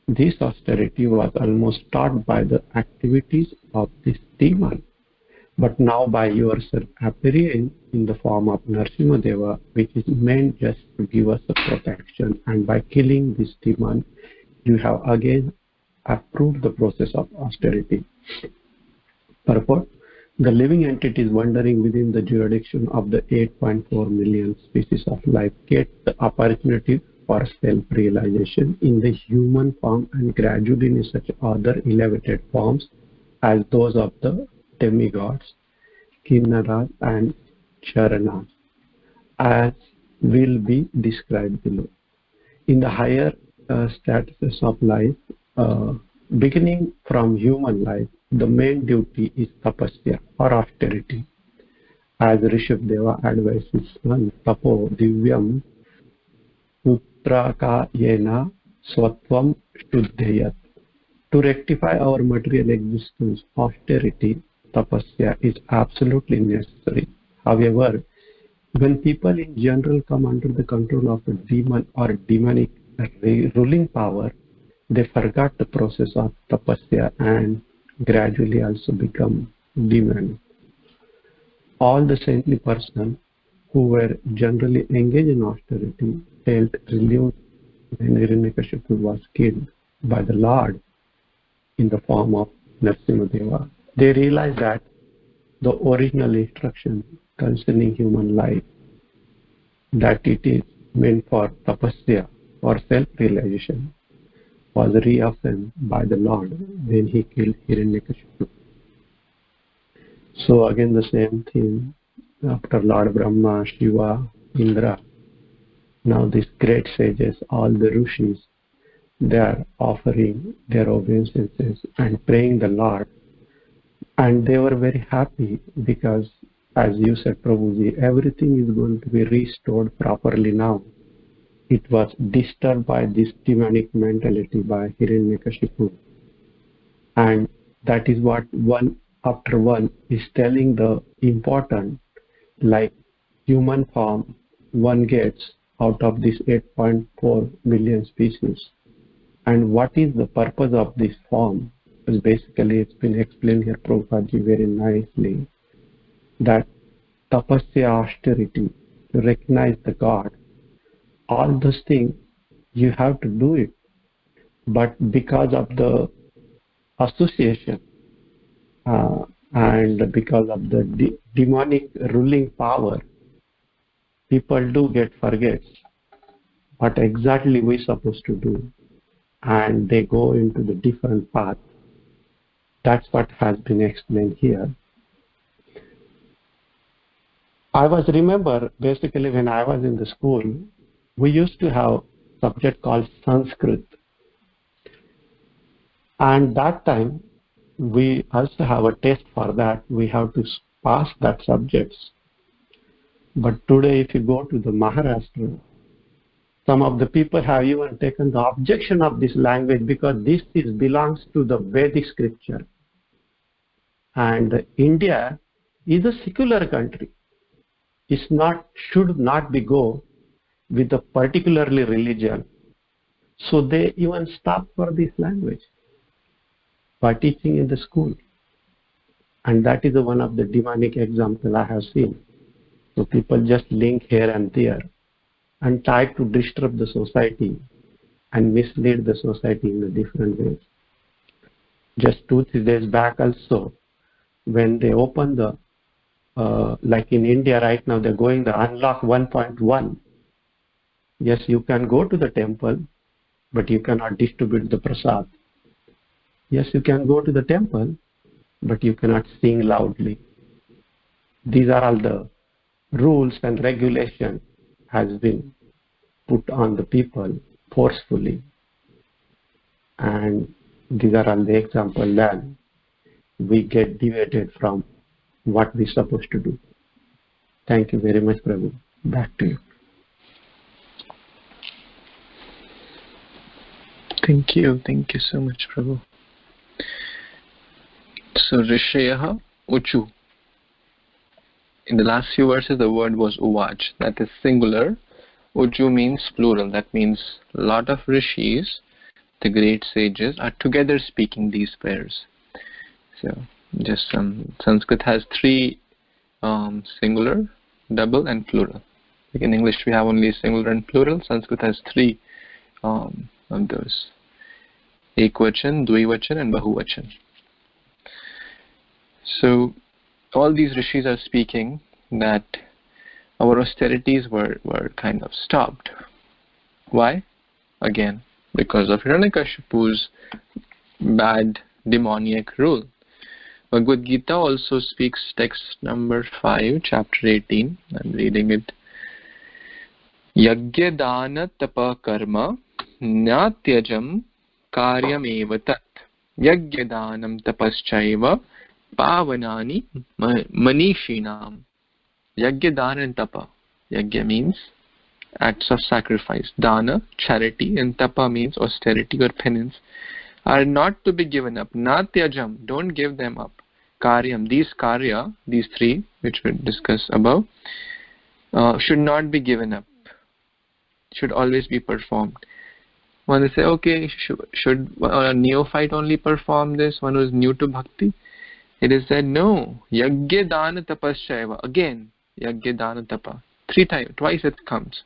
This austerity was almost taught by the activities of this demon, but now by yourself appearing in the form of Narasimha Deva, which is meant just to give us a protection, and by killing this demon, you have again approved the process of austerity. Purport: the living entities wandering within the jurisdiction of the 8.4 million species of life get the opportunity for self-realization in the human form and gradually in such other elevated forms as those of the demigods, Kinnaras and Charanas, as will be described below. In the higher statuses of life, beginning from human life, the main duty is tapasya or austerity. As Rishabdeva advises, tapo divyam utrakayena swatvam shuddhayat. To rectify our material existence, austerity, tapasya, is absolutely necessary. However, when people in general come under the control of a demon or demonic ruling power, they forgot the process of tapasya and gradually also become demon. All the saintly persons who were generally engaged in austerity felt relieved when Hiranyakashipu was killed by the Lord in the form of Narasimha Deva. They realized that the original instruction concerning human life, that it is meant for tapasya or self-realization, was reaffirmed by the Lord when he killed Hiranyakashipu. So again the same thing after Lord Brahma, Shiva, Indra. Now these great sages, all the rishis, they are offering their obeisances and praying the Lord. And they were very happy because, as you said, Prabhuji, everything is going to be restored properly now. It was disturbed by this demonic mentality by Hiranyakashipu. And that is what one after one is telling the important, like human form one gets out of this 8.4 billion species. And what is the purpose of this form? Because basically it's been explained here, Prabhupada very nicely, that tapasya, austerity, to recognize the God, all those things you have to do it, but because of the association and because of the demonic ruling power, people do get forgets what exactly we're supposed to do, and they go into the different path. That's what has been explained here. I remember basically when I was in the school, we used to have a subject called Sanskrit. And that time, we also have a test for that. We have to pass that subjects. But today, if you go to the Maharashtra, some of the people have even taken the objection of this language because this belongs to the Vedic scripture. And India is a secular country. Should not be go with a particularly religion. So they even stop for this language by teaching in the school. And that is one of the demonic examples I have seen. So people just link here and there and try to disturb the society and mislead the society in a different ways. Just 2-3 days back also, when they open the, like in India right now, they're going the unlock 1.1. Yes, you can go to the temple, but you cannot distribute the prasad. Yes, you can go to the temple, but you cannot sing loudly. These are all the rules and regulation has been put on the people forcefully. And these are all the examples that we get deviated from what we're supposed to do. Thank you very much, Prabhu. Back to you.
Thank you. Thank you so much, Prabhu. So, Rishayaha Uchu. In the last few verses, the word was Uvach. That is singular. Uchu means plural. That means a lot of rishis, the great sages, are together speaking these prayers. So, just Sanskrit has 3 singular, double, and plural. Like in English, we have only singular and plural. Sanskrit has 3 of those: Ekvachan, Dvivachan, and Bahuvachan. So, all these rishis are speaking that our austerities were kind of stopped. Why? Again, because of Hiranyakashipu's bad demoniac rule. Bhagavad Gita also speaks, text number 5, chapter 18. I'm reading it. Yagya dana tapa karma natyajam karyam eva tat. Yagya danam tapaschaiva pavanani manishinam. Yagya dana and tapa. Yagya means acts of sacrifice. Dana, charity, and tapa means austerity or penance, are not to be given up. Natyajam, don't give them up. Karyam, these 3 which we discussed above, should not be given up. Should always be performed. When they say, okay, should a neophyte only perform this, one who is new to bhakti? It is said, no. Yagya dana tapaschaiva. Again, yagya dana tapa. 3 times, twice it comes.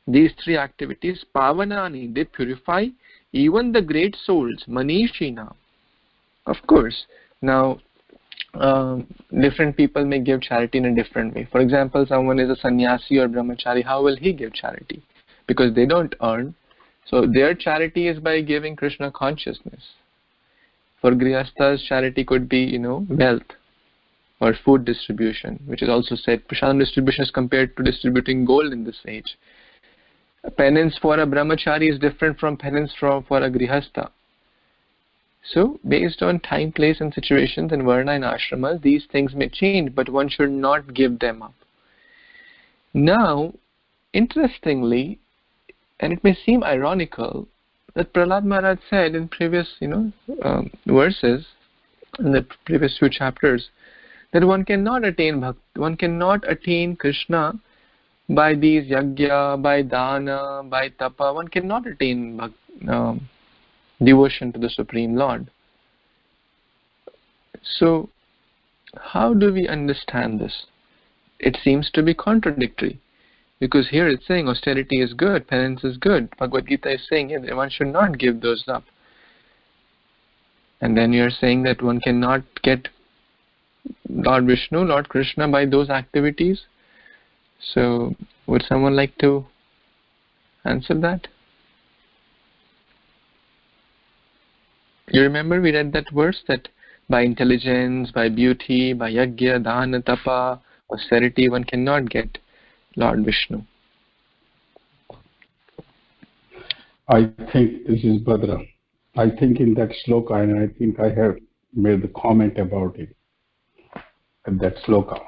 These 3 activities, pavanani, they purify even the great souls, manishina. Of course, now different people may give charity in a different way. For example, someone is a sannyasi or brahmachari, how will he give charity? Because they don't earn. So their charity is by giving Krishna consciousness. For grihasthas, charity could be, wealth or food distribution, which is also said, prasadam distribution is compared to distributing gold in this age. Penance for a brahmachari is different from penance for a grihastha. So, based on time, place, and situations in varna and ashramas, these things may change, but one should not give them up. Now, interestingly, and it may seem ironical, that Prahlada Maharaj said in previous, verses, in the previous few chapters, that one cannot attain bhakti, one cannot attain Krishna by these yagya, by dana, by tapa. One cannot attain devotion to the Supreme Lord. So, how do we understand this? It seems to be contradictory. Because here it's saying austerity is good, penance is good. Bhagavad Gita is saying one should not give those up. And then you're saying that one cannot get Lord Vishnu, Lord Krishna by those activities. So, would someone like to answer that? You remember we read that verse that by intelligence, by beauty, by yagya, dana, tapa, austerity, one cannot get Lord Vishnu.
I think this is Bhadra. I think in that sloka, and I think I have made the comment about it, that sloka.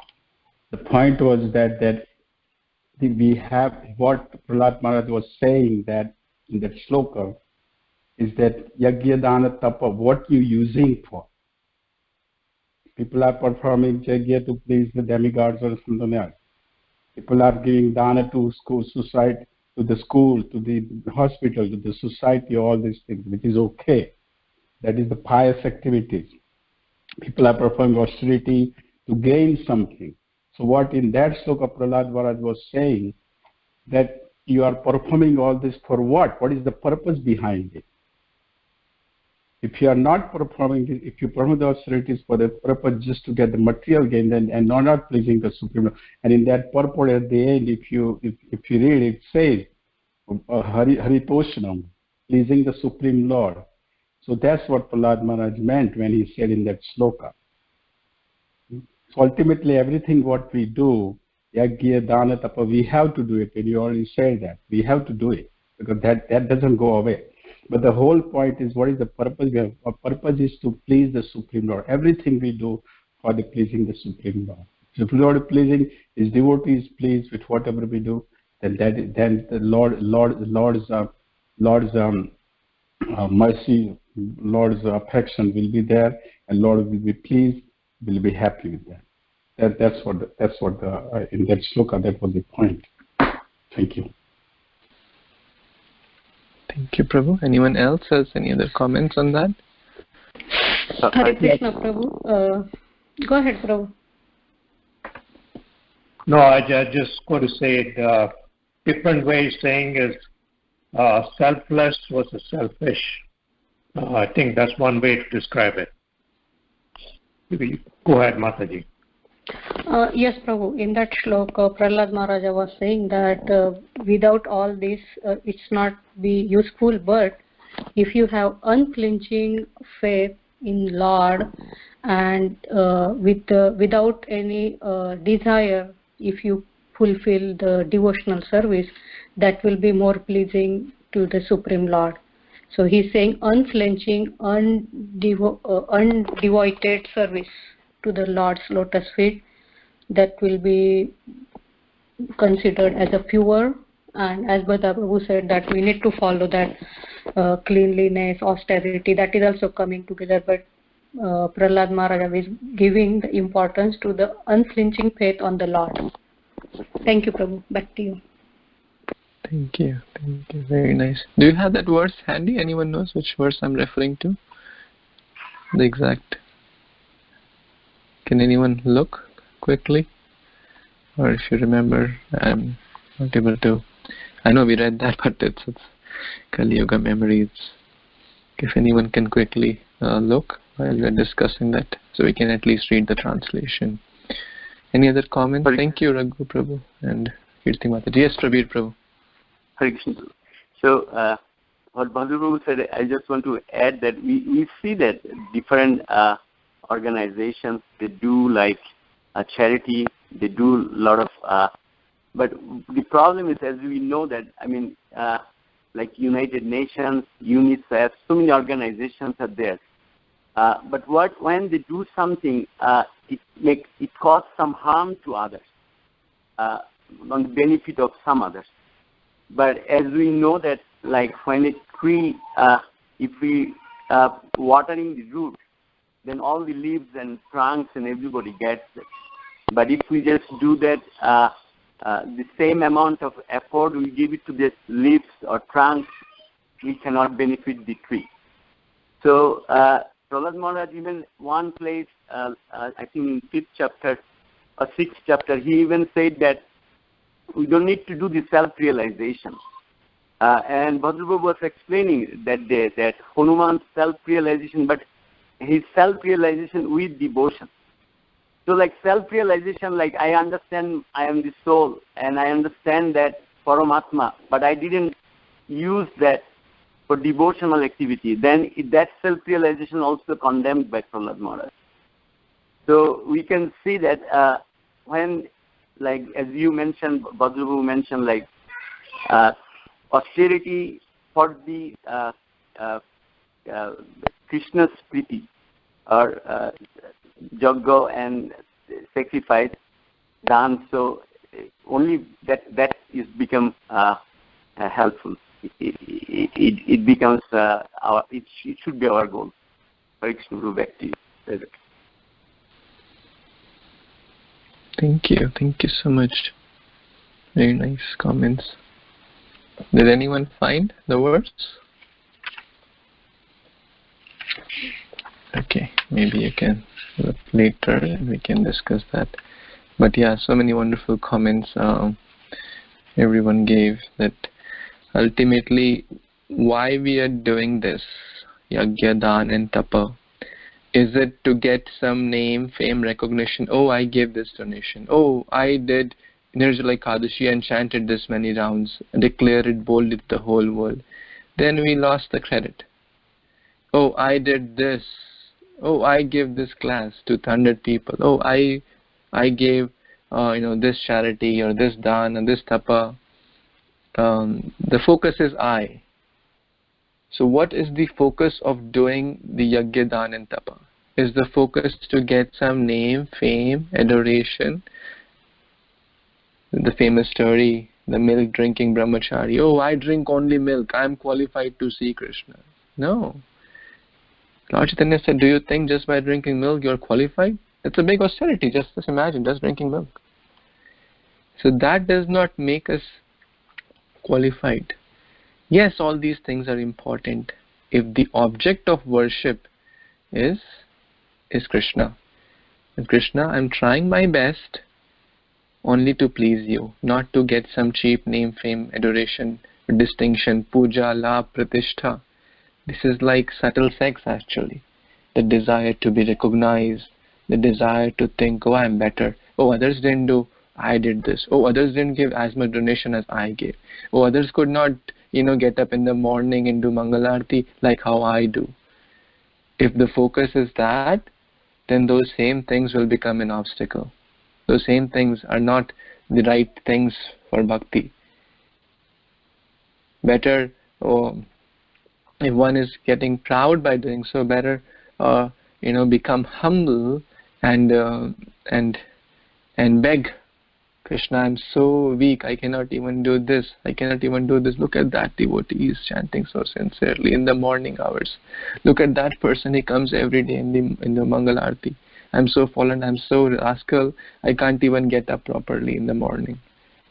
The point was that we have what Prahlada Maharaj was saying that in that sloka is that yajna dana tapa, what you using for. People are performing yajna to please the demigods or something else. People are giving dana to school, society, to the school, to the hospital, to the society, all these things, which is okay. That is the pious activities. People are performing austerity to gain something. So what in that sloka Prahlada Maharaj was saying, that you are performing all this for what? What is the purpose behind it? If you are not performing it, if you perform the austerities for the purpose just to get the material gain and not pleasing the Supreme Lord, and in that purport at the end, if you read, it says, Haritoshanam, pleasing the Supreme Lord. So that's what Prahlada Maharaj meant when he said in that sloka. So ultimately, everything what we do, yajna, dana, tapa, we have to do it. And you already said that. We have to do it because that doesn't go away. But the whole point is, what is the purpose? Our purpose is to please the Supreme Lord. Everything we do for the pleasing the Supreme Lord. If the Lord is pleasing, His devotee is pleased with whatever we do, then the Lord's mercy, Lord's affection will be there, and Lord will be pleased, will be happy with that. That's what in that sloka, that was the point. Thank you.
Thank you, Prabhu. Anyone else has any other comments on that?
Hare Krishna, Prabhu. Go ahead, Prabhu.
No, I just going to say it different way saying is selfless versus selfish. I think that's one way to describe it. Go ahead, Mataji.
Yes, Prabhu. In that shloka, Prahlada Maharaj was saying that without all this, it's not be useful. But if you have unflinching faith in Lord and without any desire, if you fulfill the devotional service, that will be more pleasing to the Supreme Lord. So he's saying unflinching, undivided service to the Lord's lotus feet, that will be considered as a pure. And as Bhadra Prabhu said, that we need to follow that cleanliness, austerity, that is also coming together. But Prahlada Maharaj is giving the importance to the unflinching faith on the Lord. Thank you, Prabhu. Back to you.
Thank you. Very nice. Do you have that verse handy? Anyone knows which verse I'm referring to? The exact. Can anyone look quickly? Or if you remember, I'm not able to. I know we read that, but it's Kali Yuga memories. If anyone can quickly look while we're discussing that, so we can at least read the translation. Any other comments? Thank you, Raghu Prabhu and Kirti Mataji. Yes, Prabir Prabhu.
Hare Krishna. So, what Bhadra Prabhu said, I just want to add that we see that different organizations, they do like charity, they do a lot of, but the problem is, as we know that, like United Nations, UNICEF, so many organizations are there. But when they do something, it causes some harm to others, on the benefit of some others. But as we know that, like when a tree, if we watering the root, then all the leaves and trunks and everybody gets it. But if we just do that, the same amount of effort we give it to the leaves or trunks, we cannot benefit the tree. So, Prahlada Maharaj, even one place, I think in 5th chapter or 6th chapter, he even said that we don't need to do the self-realization. And Bhadra Prabhu was explaining that day, that Hanuman's self-realization, but his self-realization with devotion. So like self-realization, like I understand I am the soul and I understand that Paramatma, but I didn't use that for devotional activity. Then that self-realization also condemned by Prahlada Maharaj. So we can see that when like as you mentioned, Bhadrabu mentioned, like austerity for the Krishna's priti, or yajna and sacrifice, dance. So only that is become helpful. It becomes it should be our goal. Hare Krishna, back to you.
Thank you so much. Very nice comments. Did anyone find the words? Okay, maybe you can look later and we can discuss that. But yeah, so many wonderful comments everyone gave, that ultimately why we are doing this yajna, dan and tapa. Is it to get some name, fame, recognition? Oh, I gave this donation. Oh, I did Nirjala Ekadashi and chanted this many rounds, declared it boldly to the whole world. Then we lost the credit. Oh, I did this. Oh, I gave this class to 100 people. Oh, I gave this charity or this dan and this tapa. The focus is I. So what is the focus of doing the yajna, dan and tapa? Is the focus to get some name, fame, adoration? The famous story, the milk drinking brahmachari. Oh, I drink only milk. I am qualified to see Krishna. No. Lord Chaitanya said, do you think just by drinking milk you are qualified? It's a big austerity. Just imagine, just drinking milk. So that does not make us qualified. Yes, all these things are important if the object of worship is Krishna. And Krishna, I'm trying my best only to please you, not to get some cheap name, fame, adoration, distinction, puja, la, pratishtha. This is like subtle sex actually. The desire to be recognized, the desire to think, oh, I'm better. Oh, others didn't do, I did this. Oh, others didn't give as much donation as I gave. Oh, others could not, get up in the morning and do Mangalarti like how I do. If the focus is that, then those same things will become an obstacle. Those same things are not the right things for bhakti. Better, if one is getting proud by doing so, better, become humble and beg, Krishna, I'm so weak, I cannot even do this, I cannot even do this. Look at that devotee, he is chanting so sincerely in the morning hours. Look at that person, he comes every day in the Mangal Arti. I'm so fallen, I'm so rascal, I can't even get up properly in the morning.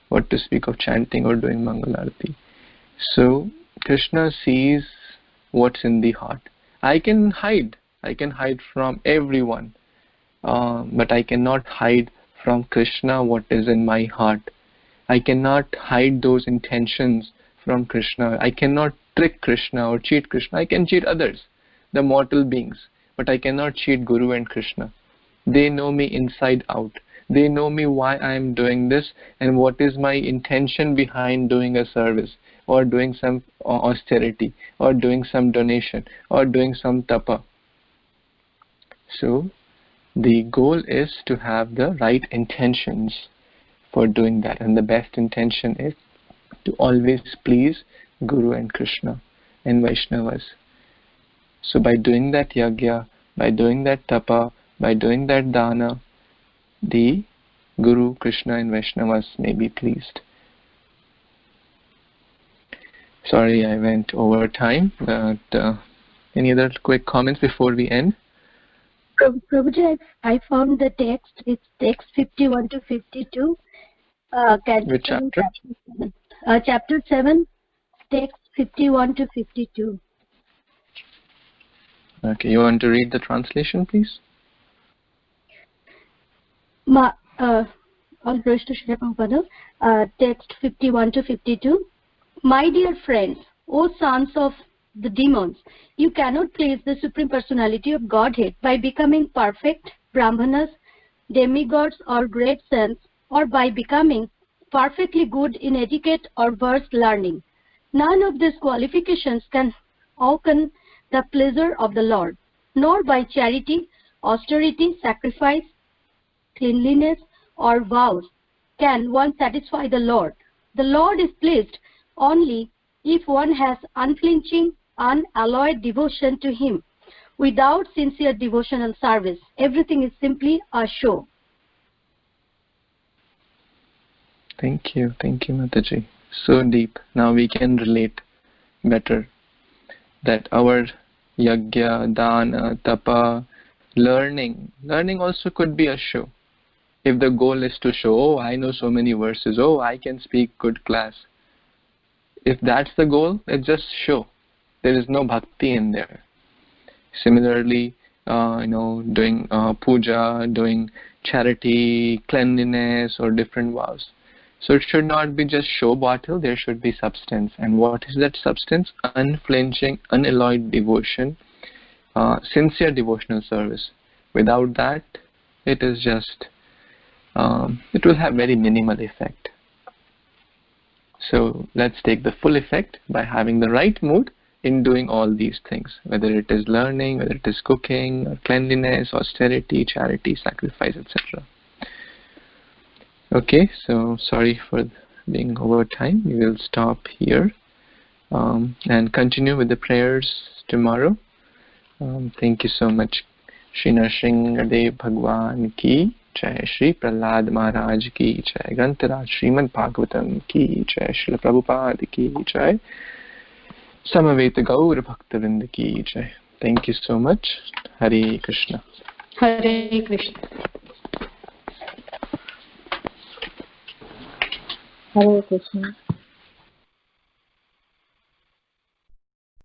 What to speak of chanting or doing Mangal Arti. So Krishna sees what's in the heart. I can hide from everyone, but I cannot hide from Krishna what is in my heart. I cannot hide those intentions from Krishna. I cannot trick Krishna or cheat Krishna. I can cheat others, the mortal beings, but I cannot cheat Guru and Krishna. They know me inside out. They know me why I am doing this and what is my intention behind doing a service or doing some austerity or doing some donation or doing some tapa. So the goal is to have the right intentions for doing that, and the best intention is to always please Guru and Krishna and Vaishnavas. So by doing that yajna, by doing that tapa, by doing that dana, the Guru, Krishna and Vaishnavas may be pleased. Sorry, I went over time, but any other quick comments before we end?
Prabhuji, I found the text. It's text 51 to 52.
Which chapter?
Chapter 7, text 51 to 52.
Okay, you want to read the translation, please?
Text 51 to 52. My dear friends, O sons of the demons, you cannot please the Supreme Personality of Godhead by becoming perfect Brahmanas, demigods or great saints, or by becoming perfectly good in etiquette or verse learning. None of these qualifications can awaken the pleasure of the Lord, nor by charity, austerity, sacrifice, cleanliness, or vows can one satisfy the Lord? The Lord is pleased only if one has unflinching, unalloyed devotion to Him. Without sincere devotional service, everything is simply a show.
Thank you, Mataji. So deep. Now we can relate better that our yajna, dana, tapa, learning also could be a show. If the goal is to show, oh, I know so many verses, oh, I can speak good class. If that's the goal, it's just show. There is no bhakti in there. Similarly, doing puja, doing charity, cleanliness, or different vows. So it should not be just show bottle, there should be substance. And what is that substance? Unflinching, unalloyed devotion, sincere devotional service. Without that, it is just, it will have very minimal effect. So let's take the full effect by having the right mood in doing all these things, whether it is learning, whether it is cooking, or cleanliness, austerity, charity, sacrifice, etc. Okay, so sorry for being over time. We will stop here and continue with the prayers tomorrow. Thank you so much. Shri Narasimha Bhagwan ki Jai, Shri Prahlada Maharaj ki Jai, Grantaraj Srimad Bhagvatam ki Jai, Srila Prabhupada ki Jai, Samaveta Gaur Bhaktavinda ki Jai. Thank you so much. Hare Krishna.
Hare Krishna.
Hare Krishna.